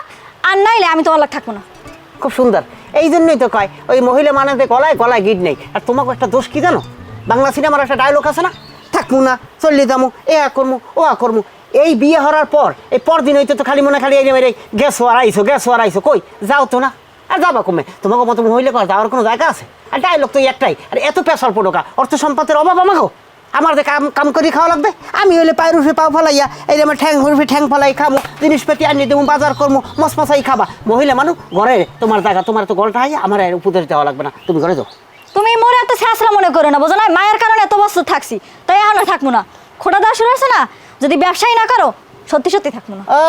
আর নাইলে আমি তোমার লাগ থাকবো না।
খুব সুন্দর। এই জন্যই তো কয় ওই মহিলা মানাতে গলায় গলায় গিট নেই। আর তোমাকে একটা দোষ কি জানো? বাংলা সিনেমার একটা ডায়লগ আছে না, থাকবো না, চললে যাবো, এ করমু ও করমু। এই বিয়ে হওয়ার পর এই পরদিন হইতে তো খালি মনে খালি এই গ্যাস আড়াইছো কই যাও তো না। আর যাবা কমে, তোমাকে মতো মহিলা কর যাওয়ার কোনো জায়গা আছে? আর ডায়লগ তো একটাই, আর এত পেশাল পড়োকা, অর্থ সম্পদের অভাব আমাকে।
আমার যে কাম কাম করে খাওয়া লাগবে আমি হইলে পায়ের উঠে পাও ফলাইয়া এই আমার ঠ্যাং উঠে ঠ্যাং ফলাই খামো জিনিসপাতি আনি দেবো বাজার করবো মশমশাই খাবা মহিলা মানুষ ঘরে তোমার জায়গা তোমার তো গলটা হয় আমার আর উপদেশ দেওয়া লাগবে না তুমি ঘরে যাও
তুমি মোরে এত ছেঁচড়া মনে করো না বুঝো না মায়ের কারণে এত বছর থাকছি তাই এখন আর থাকবো না খোটা দেওয়া শুরু হয়েছে না যদি ব্যবসায়ী না করো সত্যি সত্যি থাকবো না
ও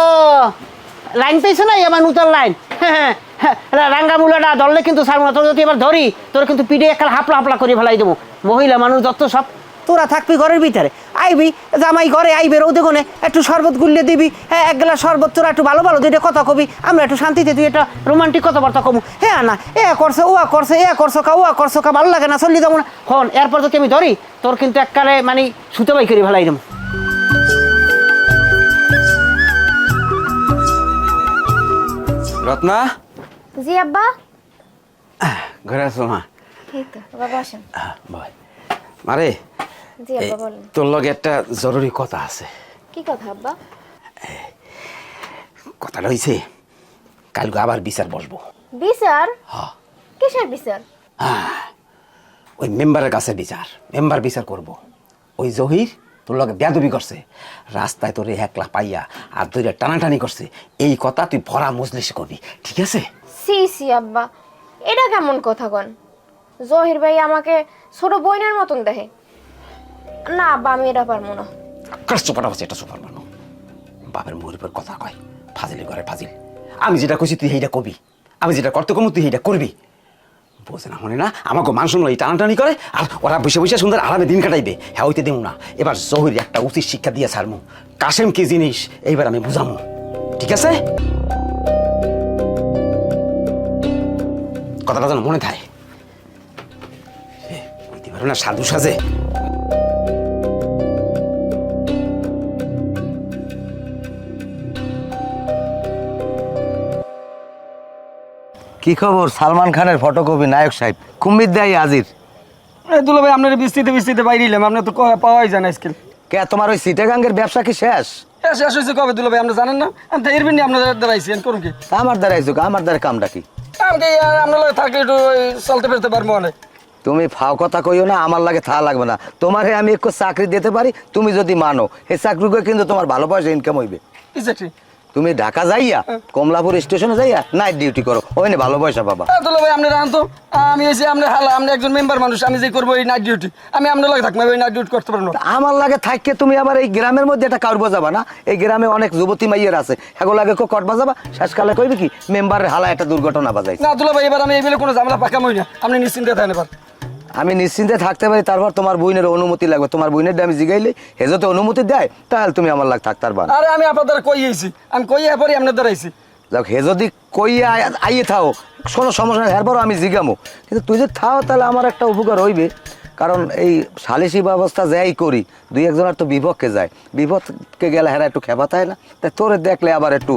লাইন পেয়েছে না আমার নূতন লাইন হ্যাঁ রাঙ্গা মূলাটা ধরলে কিন্তু সার তোর যদি এবার ধরি তোর কিন্তু পিঠে একটা হাপলা হাপলা করে ফেলাই দেবো মহিলা মানুষ যত সব তোরা থাকবি ঘরের ভিতরে আইবি জামাই ঘরে আইবে রোদে কোনে একটু শরবত গুলিয়ে দিবি হ্যাঁ এক গ্লাস শরবত তোরা একটু ভালো ভালো দুইটা কথা কবি আমরা একটু শান্তিতে তুই একটা রোমান্টিক কথাবার্তা কমু হ্যাঁ না এ করছে ও করছে এ করছো কা ও করছো কা ভালো লাগে না চললি যাবো না হন এরপর যদি আমি ধরি তোর কিন্তু এককালে মানে সুতো বাই করে ফেলাই দেবো
রত্না
জি আব্বা
ঘরে আসো মা
এই তো বাবা আসেন
ভাই মারে
জি আব্বা বলেন
তোর লগে একটা জরুরি কথা আছে
কি কথা আব্বা
কথাটা হইছে কালকে আবার বিচার বসবো
বিচার কিসের বিচার
ওই মেম্বারের কাছে মেম্বার বিচার করব ওই জহির তোর লগে বেয়াদবি করছে রাস্তায় তোরে একলা পাইয়া আর ধরে টানাটানি করছে এই কথা তুই ভরা মজলিস করবি ঠিক আছে
সি সি আব্বা এটা কেমন কথা কন জহির ভাই আমাকে ছোট বোনের মতন দেখে না আব্বা আমি এটা পারবো না
চোপাটা হচ্ছে এটা সোপার মানুষ বাপের মুরিপের কথা কয় ফাজিলি করে ফাজিল আমি যেটা কইছি তুই সেইটা কবি আমি যেটা করতে কমু তুই সেইটা করবি বোঝে না মনে না আমাকে মান শুনলো এই টানাটানি করে আর ওরা বসে বসে সুন্দর আরামে দিন কাটাইবে হ্যাঁ হইতে দেবো না এবার জহির একটা উচিত শিক্ষা দিয়ে ছাড়মু কাশেম কি জিনিস এইবার আমি বুঝামু ঠিক আছে কথাটা যেন মনে থাকে বুঝতে পারো না সাধু সাজে
কি খবর সালমান খানের ফটোকপি নায়ক সাহেব কুম্বির দেয় হাজির
দুলো ভাই আপনার বিস্তৃত বাইরে এলাম আপনি তো পাওয়াই যান আজকাল
কে তোমার ওই সিটাগাঙ্গের ব্যবসা কি শেষ
শেষ হয়েছে কবে দুলো ভাই আপনি জানেন না আমি তো এরবিন আপনাদের দ্বারা আইসি করুন কি
আমার দ্বারা আইসো আমার দ্বারা কামটা কি
আমি আপনার লাগে থাকলে একটু চলতে ফেরতে পারবো অনেক
তুমি ফাও কথা কইও না আমার লাগে থা লাগবে না তোমারে আমি একটু চাকরি দিতে পারি তুমি যদি মানো এই চাকরিকে কিন্তু তোমার ভালো পয়সা ইনকাম হইবে
কি চাকরি
তুমি ঢাকা যাইয়া কমলাপুর স্টেশনে যাইয়া নাইট ডিউটি করো ওইনে ভালো পয়সা পাবা
দুলো ভাই আপনি রান তো আমি এসে আপনার হালা আপনি একজন মেম্বার মানুষ আমি যে করবো এই নাইট ডিউটি আমি আপনার লাগে থাকবো ওই নাইট ডিউটি করতে পারবো না
আমার লাগে থাককে তুমি আবার এই গ্রামের মধ্যে একটা কাউর বাজাবা না এই গ্রামে অনেক যুবতী মাইয়ের আছে সেগুলো লাগে কট বাজাবা শেষকালে কইবে কি মেম্বারের হালা একটা দুর্ঘটনা বাজাইছে
না দুলো ভাই এবার আমি এই বেলে কোনো ঝামেলা পাকাম হই না আপনি নিশ্চিন্তে থাকেন এবার
আমি নিশ্চিন্তে থাকতে পারি তারপর তোমার বোনের অনুমতি লাগবে তোমার বোনের আমি জিগাইলে হেজতে অনুমতি দেয় তাহলে তুমি আমার লাগ থাকতে পারবা
আরে আমি আপনার দ্বারা কই আইছি আমি কই পরে আপনার দ্বারা আইছি
যাক হে যদি কইয়া আইয়ে থাও কোনো সমস্যা নেই এরপরও আমি জিগামো কিন্তু তুই যদি থাও তাহলে আমার একটা উপকার হইবে কারণ এই সালিশি ব্যবস্থা যাই করি দুই একজনের তো বিপক্ষে যায় বিপদকে গেলে হেরা একটু খেপা থাকে না তাই তোরে দেখলে আবার একটু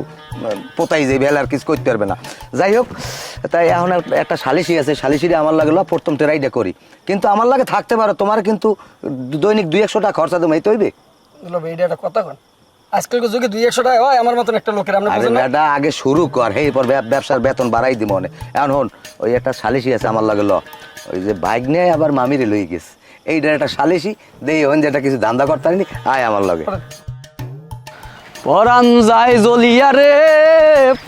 পোতাই যাইবে হেলে আর কিছু করতে পারবে না যাই হোক তাই এখন একটা সালিশি আছে সালিশিরে আমার লাগলো প্রথম টেরাইটা করি কিন্তু আমার লাগে থাকতে পারো তোমার কিন্তু দৈনিক 200-100 টাকা খরচা তুমি তৈবে
দুলো ভাই এটা একটা কথা কন আজকাল যুগে 200 টাকা হয় আমার মতন একটা লোকের আপনি বুঝেন না
বেটা আগে শুরু কর হে পর ব্যবসার বেতন বাড়াই দিব মনে এখন হন ওই একটা সালিশি আছে আমার লাগে ল ওই যে বাইক নিয়ে আবার মামিরে লই গেছে এইটা একটা সালিশি দেই হন যেটা কিছু ধান্দা করতে পারিনি আয় আমার লাগে
পরান যায় জ্বলিয়া রে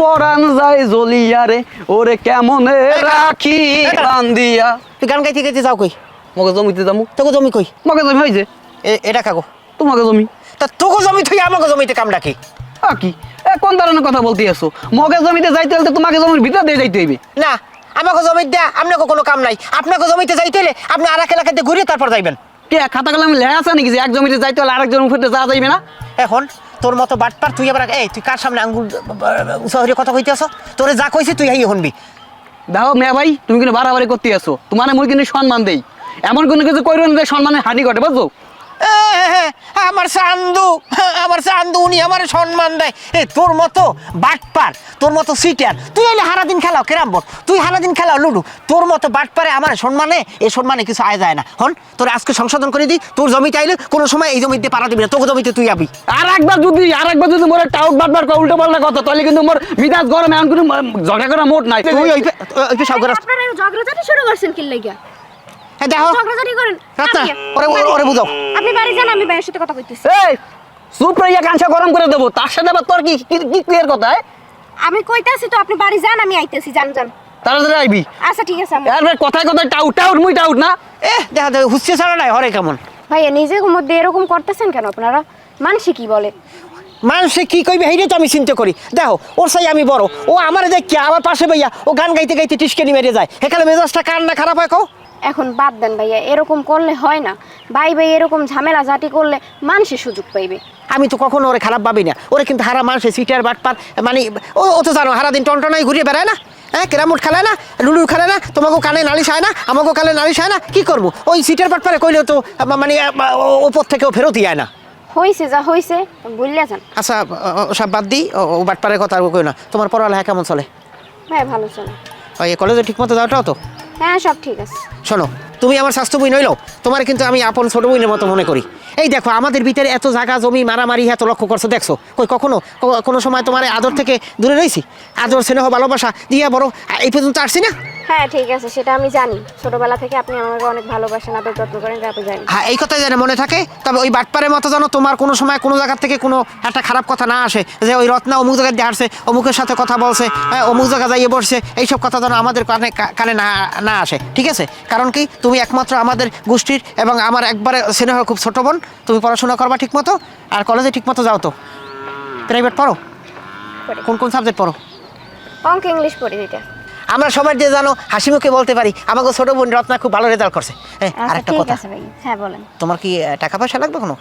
পরান যায় জ্বলিয়া রে ওরে কেমনে রাখি বান্দিয়া
তুই গান গাইতে গাইতে যাও কই
মগে জমিতে যামু
তোকে জমি কই
মগে জমি হইছে
এটা কাগো
তোমাকে জমি
তা তোকে জমি তুই আমাকে জমিতে কাম ডাকি
কি কোন ধরনের কথা বলতে আছো মগে জমিতে যাইতে হলে তোমাকে জমির ভিতর দিয়ে যাইতে হইবে
না আমাকে জমি দেয়া আপনাকে কোনো কাম নাই আপনাকে জমিতে যাইতে হলে আপনি আর এক এলাকাতে ঘুরে তারপর যাইবেন
কে খাতা কলম লেখা আছে নাকি যে এক জমিতে যাইতে হলে আরেক জমির ভিতরে যাওয়া যাইবে না
এখন তোর মতো বাটপার তুই আবার এই তুই কার সামনে আঙ্গুল উৎসাহরে কথা কইতে আসো তোরে যা কইছি তুই এই শুনবি
দেখো মেয়া ভাই তুমি কিন্তু বাড়াবাড়ি করতে আসো তোমার মুই কিন্তু সম্মান দেই এমন কোনো কিছু কইরো না যে সম্মানের হানি ঘটে বুঝছো
আমার চান্দু উনি আমার সম্মান দেয় তোর মতো বাটপার তোর মতো সিটার তুই এলে সারাদিন খেলাও কেরাম বল তুই সারাদিন খেলাও লুডু তোর মতো বাটপারে আমার সম্মানে এই সম্মানে কিছু আয় যায় না হন তোর আজকে সংশোধন করে দিই তোর জমিতে আইলে কোনো সময় এই জমিতে পাড়া দিবি না তোকে জমিতে তুই আবি
আর একবার যদি মোর টাউট বাটবার উল্টো পাল্টা কথা তাহলে কিন্তু মোর মিজাজ গরম এমন কোনো ঝগড়া করা মোট নাই
তুই সব
আপনারা ঝগড়াঝাটি শুরু করছেন কি লাগা
হ্যাঁ দেখো
ঝগড়াঝাটি করেন
রাস্তা
আপনি-
ওরে বুঝাও
আপনি বাড়ি যান, আমি ভাইয়ের সাথে কথা কইতেছি।
এই চুপ রইয়া কাঁচা গরম করে দেবো, তার সাথে আবার তোর কি কি ক্লিয়ার কথা?
আমি কইতাছি তো, আপনি বাড়ি যান, আমি আইতেছি, যান যান।
তাড়াতাড়ি আইবি।
আচ্ছা ঠিক আছে আম্মু।
আর কথায় কথায় টাউট টাউট মুই টাউট না।
দেখা যায় হুচ্ছে ছাড়া নাই হরে কেমন
ভাইয়া নিজের মধ্যে এরকম করতেছেন কেন আপনারা? মানুষ কি বলে?
মানুষে কি কইবে হেইরে তো আমি চিন্তা করি। দেখো ওর সাই আমি বড়, ও আমার দেখি আমার পাশে ভাইয়া ও গান গাইতে গাইতে টিসকেনি মেরে যায়, এখানে মেজাজটা কার না খারাপ হয় কও?
এখন বাদ দেন ভাইয়া, এরকম করলে হয় না। ভাই ভাই এরকম ঝামেলা ঝাঁটি করলে মানুষের সুযোগ পাইবে।
আমি তো কখনো ওরে খারাপ ভাবি না, ওরে কিন্তু হারা মানুষে সিটার বাটপার মানে ও তো জানো হারা দিন টনটনাই ঘুরিয়ে বেড়ায় না, হ্যাঁ ক্যারামুট খেলে না, লুডু খেলে না, তোমাকেও কানে নালিশ হয় না, আমাকেও কানে নালিশ হয় না, কি করবো? ওই সিটার বাটপারে কইলেও তো মানে ওপর থেকেও ফেরতই যায় না।
হইছে যা হইছে, ভুললে যান।
আচ্ছা সব বাদ দিই, ও বাটপারের কথা আর কই না। তোমার পড়ালেখা কেমন চলে?
ভাই ভালো চলে।
ওই কলেজে ঠিক মতো যাওয়াটাও তো?
হ্যাঁ সব ঠিক আছে।
শোনো, তুমি আমার স্বাস্থ্য বই নইলো, তোমার কিন্তু আমি আপন ছোট বইনের মতো মনে করি। এই দেখো আমাদের ভিতরে এত জায়গা জমি মারামারি এত লক্ষ্য করছো, দেখছো কই কখনো কোনো সময় তোমার আদর থেকে দূরে রয়েছি? আদর স্নেহ ভালোবাসা দিয়া বড় এই পর্যন্ত আসছি না?
হ্যাঁ ঠিক আছে, সেটা আমি জানি। ছোটবেলা থেকে আপনি আমাকে অনেক ভালোবাসেন, আদর যত্ন করেন, এটা আপনি জানেন।
হ্যাঁ এই কথাই যেন মনে থাকে। তবে ওই বাটপারের মতো যেন তোমার কোনো সময় কোনো জায়গা থেকে কোনো একটা খারাপ কথা না আসে, যে ওই রত্না অমুক জায়গায় দিয়ে আসছে, অমুকের সাথে কথা বলছে, অমুক জায়গা যাইয়ে বসছে, এইসব কথা যেন আমাদের কানে না আসে, ঠিক আছে? কারণ কি তুমি একমাত্র আমাদের গোষ্ঠীর এবং আমার একবারে স্নেহ খুব ছোট বোন। তুমি পড়াশোনা করবা ঠিক মতো, আর কলেজে ঠিক মতো যাও তো। প্রাইভেট পড়ো?
পড়ি।
কোন কোন সাবজেক্ট পড়ো?
অঙ্ক ইংলিশ পড়ি দুইটা।
আমরা সবার যে জানো হাসি মুখে বলতে পারি আমাকে ছোট বোন রত্না খুব ভালো রেজাল্ট করছে। হ্যাঁ
আচ্ছা
আরেকটা
ঠিক
কথা,
আছে ভাই, হ্যাঁ বলেন।
তোমার কি টাকা পয়সা লাগবে কোনো?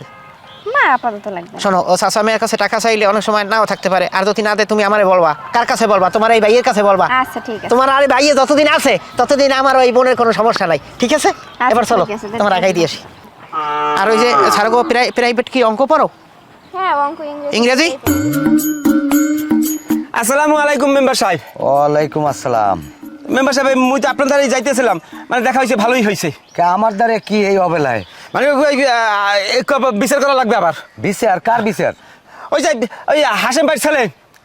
না আপাতত লাগবে না।
শোনো, ও চাচা মেয়ের কাছে টাকা চাইলে অনেক সময় নাও থাকতে পারে, আর যদি না দেয় তুমি আমারে বলবা। কার কাছে বলবা? তোমার এই ভাইয়ের কাছে বলবা।
আচ্ছা ঠিক আছে।
তোমার আর এই ভাইয়ে যতদিন আছে ততদিন আমার ওই বোনের কোনো সমস্যা নাই, ঠিক আছে? এবার চলো
ঠিক আছে,
তোমার আগাই দিয়ে আসি। আর ওই যে সারগো প্রাইভেট কি অঙ্ক পড়ো?
হ্যাঁ অঙ্ক
ইংরেজি?
আসসালামু আলাইকুম মেম্বার সাহেব।
ওয়ালাইকুম আসসালাম।
মেম্বার সাহেব মুই তো আপনার দ্বারাই যাইতেছিলাম, মানে দেখা হয়েছে ভালোই হয়েছে।
কে আমার দ্বারে কি এই অবেলায়?
মানে বিচার করা লাগবে আবার।
বিচার? কার বিচার?
ওই যে ওই হাসেম ভাইয়ের ছেলে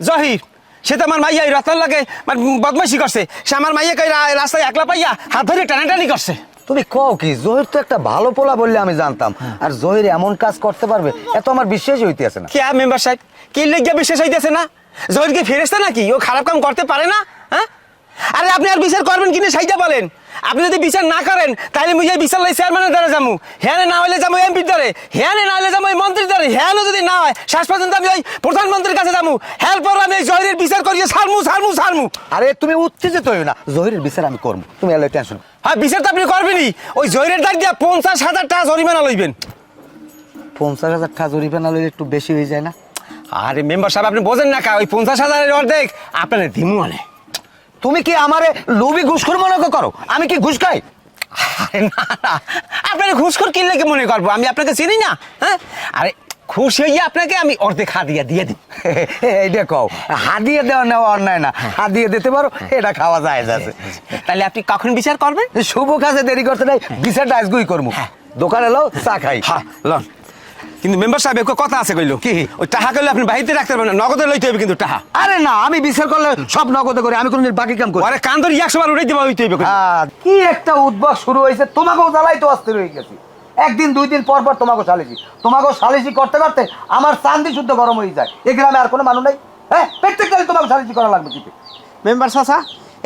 জহির, সে তো আমার মাইয়া রাস্তার লাগে মানে বদমাইশি করছে। সে আমার মাইয়াকে রাস্তায় একলা পাইয়া হাত ধরে টানাটানি করছে।
তুমি কও কি? জহির তো একটা ভালো পোলা বললে আমি জানতাম, আর জহির এমন কাজ করতে পারবে এত আমার বিশ্বাসই হইতেছে না।
কে মেম্বার সাহেব কি লেগে বিশ্বাস হইতেছে না? জহির কি ফেরেশতা নাকি? ও খারাপ কাম করতে পারে না? হ্যাঁ আরে আপনি আর বিচার করবেন কিনা সেইটা বলেন। আপনি যদি বিচার না করেন তাহলে মুই বিচার লাই চেয়ারম্যানের দ্বারা যাবো, হ্যাঁ না হলে যাবো এমপির দ্বারে, হ্যাঁ না হলে যাবো এই মন্ত্রীর দ্বারে, হ্যাঁ যদি না হয় শেষ পর্যন্ত আমি ওই প্রধানমন্ত্রীর কাছে যাবো। হ্যাঁ পর আমি এই জহিরের বিচার করিয়ে ছাড়মু।
আরে তুমি উত্তেজিত হইও না, জহিরের বিচার আমি করবো, তুমি এলো টেনশন।
হ্যাঁ বিচার তো আপনি করবেনই। ওই জহিরের দ্বার দিয়া 50,000 টাকা জরিমানা লইবেন।
50,000 টাকা জরিমানা লইলে একটু বেশি হয়ে যায় না?
আরে মেম্বার সাহেব আপনি বোঝেন না কা, ওই 50,000-এর অর্ধেক আপনার দিমু আনে।
তুমি কি আমারে লোভী ঘুষখোর মনে করো? আমি কি ঘুষ খাই?
আরে না না, আপনার ঘুষখোর কিনলে কি মনে করবো? আমি আপনাকে চিনি না। হ্যাঁ আরে খুশি হইয়া আপনাকে আমি অর্ধেক হাদিয়া দিয়ে দিই।
এইটা কও, হাদিয়ে দেওয়া নেওয়া অন্যায় না, হাদিয়ে দিতে পারো, এটা খাওয়া যায় যাচ্ছে।
তাহলে আপনি কখন বিচার করবেন?
শুভ কাজে দেরি করতে নাই, বিচারটা আজগুই করবো। দোকানে লও, চা খাই।
হ্যাঁ লন। কিন্তু মেম্বার সাহেব একটা কথা আছে কইলো কি, ওই টাকা কইলে আপনি বাড়িতে রাখতে পারবেন না, নগদে লইতে হবে কিন্তু টাকা।
আরে না, আমি বিচার করলে সব নগদে করি, আমি কোনদিন বাকি কাম করি?
আরে কান ধরে 100 বার উঠাই দিবা হইতে হবে।
কি একটা উদ্ভব শুরু হয়েছে, তোমাকেও জ্বালাই তো অস্থির হয়ে গেছি। একদিন দুই দিন পর পর তোমাকেও সালিশি করতে করতে আমার চান্দি শুদ্ধ গরম হয়ে যায়। এই গ্রামে আর কোনো মানুষ নেই, হ্যাঁ প্রত্যেকটা তোমাকে সালিশি করা লাগবে। কিন্তু
মেম্বার চাচা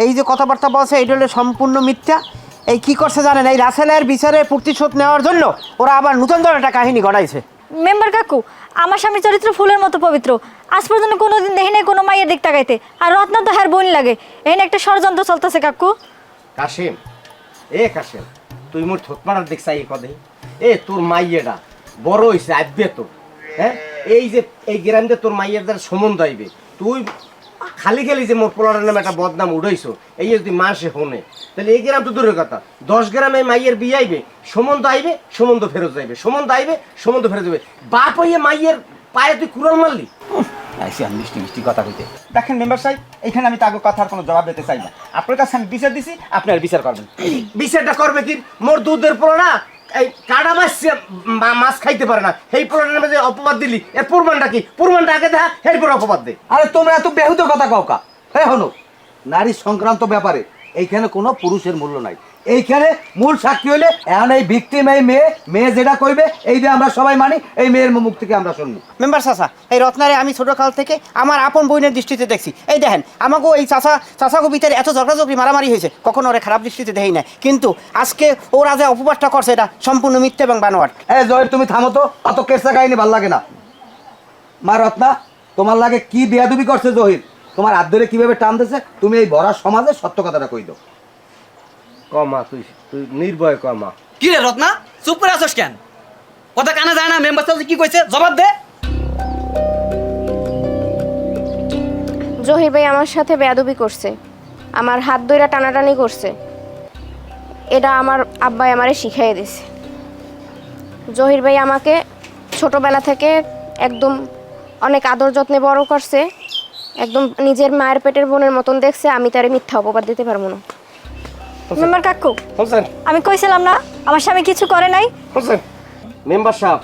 এই যে কথাবার্তা বলছে এটা হলো সম্পূর্ণ মিথ্যা। এই কি করছে জানেন? এই রাসেলের বিচারের প্রতিশোধ নেওয়ার জন্য ওরা আবার নতুন ধরনের একটা কাহিনী ঘটাইছে।
মেম্বার কাকু, আমার স্বামীর চরিত্র ফুলের মতো পবিত্র। আজ পর্যন্ত কোনোদিন দেখি নাই কোনো মাইয়ের দিক তাকাইতে। আর রত্না তো হ্যার বোন লাগে। এখানে একটা ষড়যন্ত্র চলতেছে কাকু।
কাশিম, কাশিম তুই মোর থতমারার দেখছ এই কদে? তোর মাইয়েটা বড় হইছে আইবে তো, হ্যাঁ এই যে এই গ্রামে তোর মাইয়ের দ্বারা সম্বন্ধ আইবে, তুই খালি যে মোর পোলারের নামে একটা বদনাম উড়াইছো, এই যদি মাসে হনে তাহলে এই গ্রাম তো দূরের কথা, 10 গ্রামে মাইয়ের বিয়ে আইবে, সম্বন্ধ আইবে, সম্বন্ধ ফেরত যাইবে, সম্বন্ধ আইবে, সম্বন্ধ ফেরত যাবে। বাপ হইয়ে মাইয়ের পায়ে তুই কুড়াল মারলি। মিষ্টি কথা কইতে।
দেখেন মেম্বার সাহেব, এখানে আমি তাকে কথার কোনো জবাব দিতে চাই না। আপনার কাছে আমি বিচার দিছি, আপনি আর বিচার করবেন।
বিচারটা করবে কি? মোর দুধের পোলা না এই কাটা মাছ খাইতে পারে না, এই পোলার নামে যে অপবাদ দিলি, এর প্রমাণটা কি? প্রমাণটা আগে দেখা, এরপর অপবাদ দে।
আরে তোমরা এত বেহুদ কথা কাও কা? হ্যাঁ হলো নারী সংক্রান্ত ব্যাপারে এইখানে কোনো পুরুষের মূল্য নাই। এইখানে মূল সাক্ষী হইলে এখন এই ভিকটিম, এই মেয়ে যেটা কইবে এই যে আমরা সবাই মানি, এই মেয়ের মুখ থেকে আমরা শুনবো।
মেম্বার চাচা, এই রত্নারে আমি ছোট কাল থেকে আমার আপন বোনের দৃষ্টিতে দেখছি। এই দেখেন আমাকেও এই চাচাকে ভিতরে এত ঝগড়াঝগড়ি মারামারি হয়েছে, কখনো ওরা খারাপ দৃষ্টিতে দেখি নাই, কিন্তু আজকে ওরা যে অপবাদটা করছে এটা সম্পূর্ণ মিথ্যে এবং বানোয়াট।
এই জয়ের তুমি থামো তো, অত কেসা কাহিনী ভাল লাগে না। মা রত্না, তোমার লাগে কি বেয়াদবি করছে জহির, তোমার হাত ধরে কিভাবে টানতেছে, তুমি এই ভরা সমাজে সত্য কথাটা কই দাও।
কমা, তুই নির্ভয় কমা।
কি রে রত্না, চুপ করে আছিস কেন? কথা কানে যায় না? মেম্বার সাহেব কি কইছে জবাব দে।
জহির ভাই আমার সাথে বেয়াদবি করছে, আমার হাত ধইরা টানাটানি করছে। এটা আমার আব্বাই আমারে শিখাইয়ে দিছে। জহির ভাই আমাকে ছোটবেলা থেকে একদম অনেক আদর যত্নে বড় করছে, একদম নিজের মায়ের পেটের বোনের মতন দেখছে। আমি তারে মিথ্যা অপবাদ দিতে পারবো না।
মেম্বার কাকু,
হোসেন,
আমি কইছিলাম না আমার স্বামী কিছু করে নাই।
হোসেন মেম্বার সাহেব,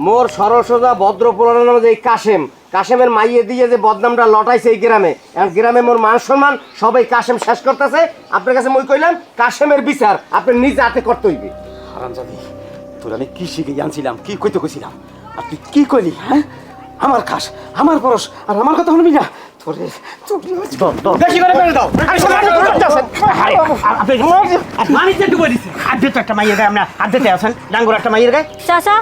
মোর সরল সোজা ভদ্র পুরানোর নামে যে এই কাশেমের মাইয়ে দিয়ে যে বদনামটা লটাইছে এই গ্রামে, এখন গ্রামে মোর মান সম্মান সবাই কাশেম শেষ করতেছে। আপনার কাছে মই কইলাম কাশেমের বিচার আপনি নিজ হাতে করতে হইবে।
হারামজাদি, তোর আমি কি শিখে জানছিলাম, কি কইতে কইছিলাম, আর তুই কি কইলি? হ্যাঁ, আমার খাস, আমার পরশ, আর আমার কথা শুনবি না? তোরে বেশি করে মেরে দাও।
আমি তো একটু বলিছি, হাত দিতে একটা মাইয়ের গায়ে, আমরা হাত দিতে আছেন ডাঙ্গুর একটা মাইয়ের গায়ে।
চাচা,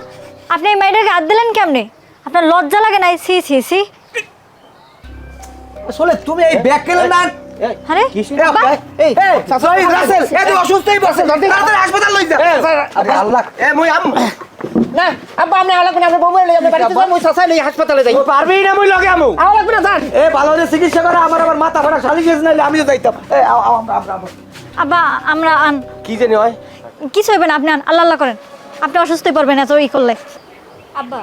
আপনি এই মেয়েটাকে হাত দিলেন কেমনে? আপনার লজ্জা লাগে নাই? সি সি সি।
আসলে তুমি এই ব্যাকেলে না
আরে বাবা,
এই জহির রাসেল এত অসুস্থই বসে, তাড়াতাড়ি হাসপাতাল লই যা। আরে আল্লাহ,
মই আম
না আব্বা, আপনি আলাদা করে আপনার বউ লই আপনি বাড়িতে যান, ওই চাচা লই হাসপাতালে যাই।
পারবি না, মই লগে আমু।
আলাদা করে যান।
এ ভালো করে চিকিৎসা করে, আমার মাথা ফাটা শালি গেছ নাইলে আমিও যাইতাম। এই আমরা
আব্বা আমরা আন
কি জানি হয়?
কিছু হইবে না, আপনি আন, আল্লাহ আল্লাহ করেন। আপনি অসুস্থই পড়বেন এত ই করলে। আব্বা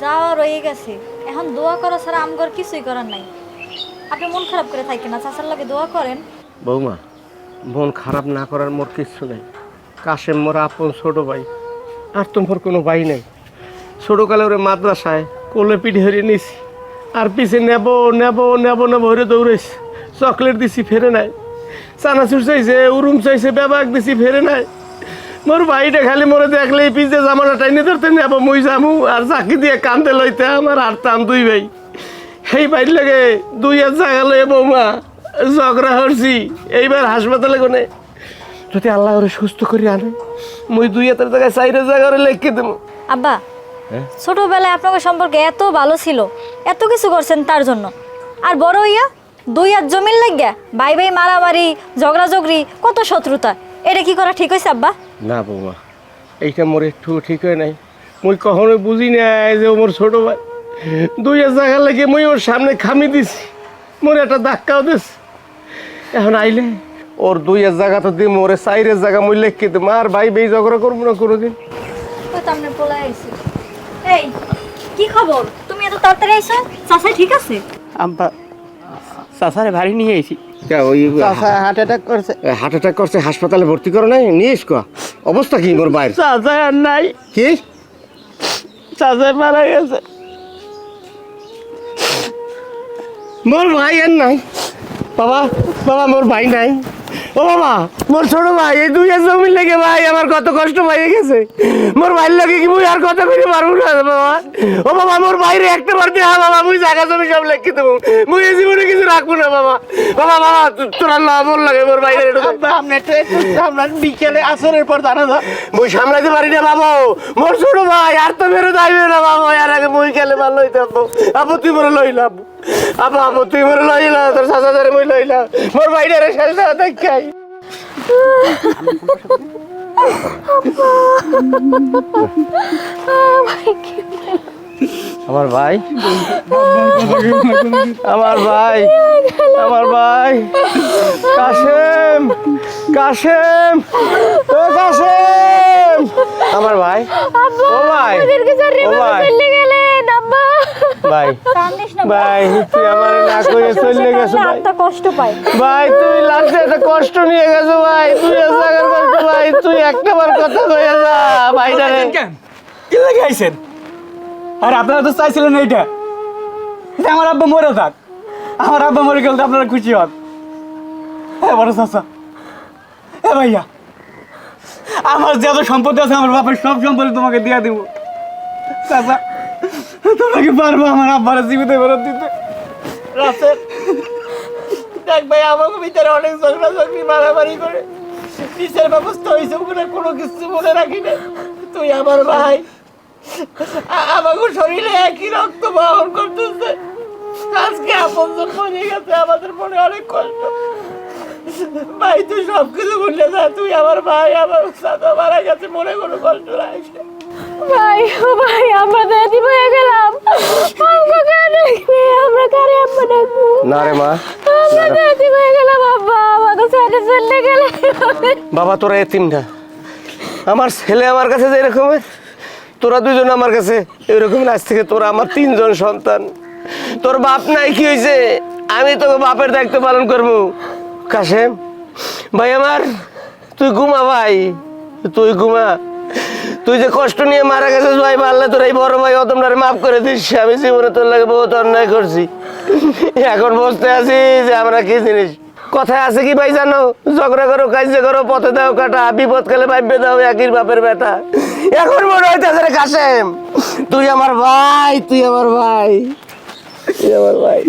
যাওয়া রয়ে গেছে, এখন দোয়া করা ছাড়া আমগর কিছুই করার নাই। আপনি মন খারাপ করে থাকেন না, চাচার লাগে দোয়া করেন।
বৌমা, মন খারাপ না করার মোর কিচ্ছু নেই। কাশেম মোর আপন ছোট ভাই, আর তো মোর কোনো ভাই নেই। ছোটকালে ওরে মাদ্রাসায় কোলে পিঠে হরিয়ে নিছি, আর পিছে নেব নেব নেব নেব হরে দৌড়েছি। চকলেট দিছি ফেরে নাই, চানাচুর চাইছে, উরুম চাইছে, বেবাক দিছি ফেরে নাই। মোর ভাইটা খালি মোরে দেখলেই পিছে জামাটা টাইনে ধরতে নেব, মুই যামু আর চাকি দিয়ে কান্দে লইতে আমার আর টান দুই ভাই। সেই বাইর লাগে 2 জায়গা লয়ে বৌমা ঝগড়া হরছি। এইবার হাসপাতালে কোনে যদি আল্লাহ ওরে সুস্থ করে আনে, মুই 2 জায়গায় 4 জায়গা লেখকে দেবো।
আব্বা ছোটবেলায় আপনাকে সম্পর্কে এত ভালো ছিল, এত কিছু করছেন তার জন্য, আর বড় হইয়া 2 হাত জমির লাগিয়া ভাই ভাই মারামারি ঝগড়াঝগড়ি কত শত্রুতা, এটা কি করা ঠিক হয়েছে আব্বা?
না বৌমা, এইটা মোর একটু ঠিক হয় নাই। মুই কখনোই বুঝি নাই যে ও মোর ছোট ভাই। 2 জায়গা লেগে মুই ওর সামনে খামি দিছি, মোর একটা ধাক্কাও দিস। এখন আইলে ওর 2 জায়গা তো দিই, মোরে 4 জায়গা মুই লেখকে দেবো। আর ভাই বেই ঝগড়া করবো না কোনোদিন।
ওই তো আপনার পোলা আইছে। এই কি খবর, তুমি এত তাড়াতাড়ি আইছো? চাচা ঠিক আছে?
আব্বা চাচারে বাড়ি নিয়ে আইছি।
ওই
চাচা হার্ট অ্যাটাক করছে।
হার্ট অ্যাটাক করছে, হাসপাতালে ভর্তি করো নাই? নিয়ে এসো। অবস্থা কি মোর ভাইয়ের?
চাচা আর নাই,
কি
চাচা মারা গেছে।
মোর ভাই আর নাই? বাবা বাবা, মোর ভাই নাই। ও বাবা, মোর ছোট ভাই এই 2 জমি লেগে ভাই আমার কত কষ্ট পাইয়ে গেছে। মোর ভাইয়ের লাগে কি মুই আর কথা কইতে পারবো না বাবা। ও বাবা, মোর ভাইরে একটা বার দেয়া বাবা, মুই জায়গা জমি সব লেখকে দেবো। মুই এই জীবনে কিছু রাখবো না বাবা। বাবা বাবা, তোরা না মোর লাগে মোর ভাইরে
আপনি আপনার বিকেলে আসরের পর দাঁড়া দাও।
মুই সামলাইতে পারি না বাবা। মোর ছোট ভাই আর তো বেরো যাইবে না বাবা। আর আগে মুই গেলে ভালো হইতে আপু তুই মোরে লইলাম। আপু তুই মোরে লইলা, তোর চাচা ধরে মুই লইলাম। মোর ভাইরে শেষ দেওয়া দেখাই। আমার ভাই, আমার ভাই, আমার ভাই কাশেম, কাশেম, ও কাশেম, আমার ভাই। ও ভাই, ও ভাই, ভাই, ভাই তুই আমার না করে চলে গেছো ভাই।
কষ্ট পায়
ভাই তুই লাস্টে একটা কষ্ট নিয়ে গেছো ভাই। তুই জায়গার কষ্ট ভাই, তুই একটাবার কথা কইয়া যা ভাইটা রে।
কি লাগে আইছেন? আর আপনারা তো চাইছিলেন এইটা যে আমার আব্বা মরে থাক। আমার আব্বা মরে গেলে তো আপনারা খুশি হন।
হ্যাঁ বড় চাচা, হ্যাঁ ভাইয়া, আমার যত সম্পত্তি আছে আমার বাপের সব সম্পত্তি তোমাকে দিয়ে দিব। চাচা, তোমরা কি পারবো আমার আব্বার জীবিত ফেরত দিতে? রাসেল, দেখ ভাই, আমাকে ভিতরে অনেক ঝগড়া ঝগড়ি মারামারি করে বিচার ব্যবস্থা হয়েছে, ওখানে কোনো কিছু মনে রাখি না। তুই আমার ভাই, আমাকে শরীরে একই রক্ত বহন করতেছে, আজকে আপনজন মরে গেছে, আমাদের মনে অনেক কষ্ট। ভাই তুই সব কিছু ভুলে যা, তুই আমার ভাই, আমার সাথে মারা গেছে, মনে কোনো কষ্ট নাই।
ভাই ও ভাই, আমরা তো এতিম হয়ে গেলাম। আমরা কারে আব্বা ডাকবো?
না রে মা,
আমরা তো এতিম হয়ে গেলাম আব্বা, আমাকে ছেড়ে চলে গেলে।
বাবা তোরা এতিম না, আমার ছেলে আমার কাছে যেরকম, তোরা দুজন আমার কাছে এরকম। আজ থেকে তোরা আমার 3 জন সন্তান। তোর বাপ নাই কি হয়েছে, আমি তোকে বাপের দায়িত্ব পালন করবো। কাশেম ভাই আমার, তুই ঘুমা ভাই, তুই ঘুমা। তুই যে কষ্ট নিয়ে মারা গেছিস ভাই, পারলে তোর এই বড় ভাই অতমটারে মাফ করে দিস। আমি জীবনে তোর লাগে বহুত অন্যায় করছি, এখন বসতে আছি যে আমরা কি জিনিস। কথায় আছে কি ভাই জানো, ঝগড়া করো, কাজে করো, পথে দাও কাটা, বিপদ কালে ভাববে দাও একই বাপের বেটা। এখন মনে হইতেছে রে কাশেম, তুই আমার ভাই, তুই আমার ভাই, তুই আমার ভাই।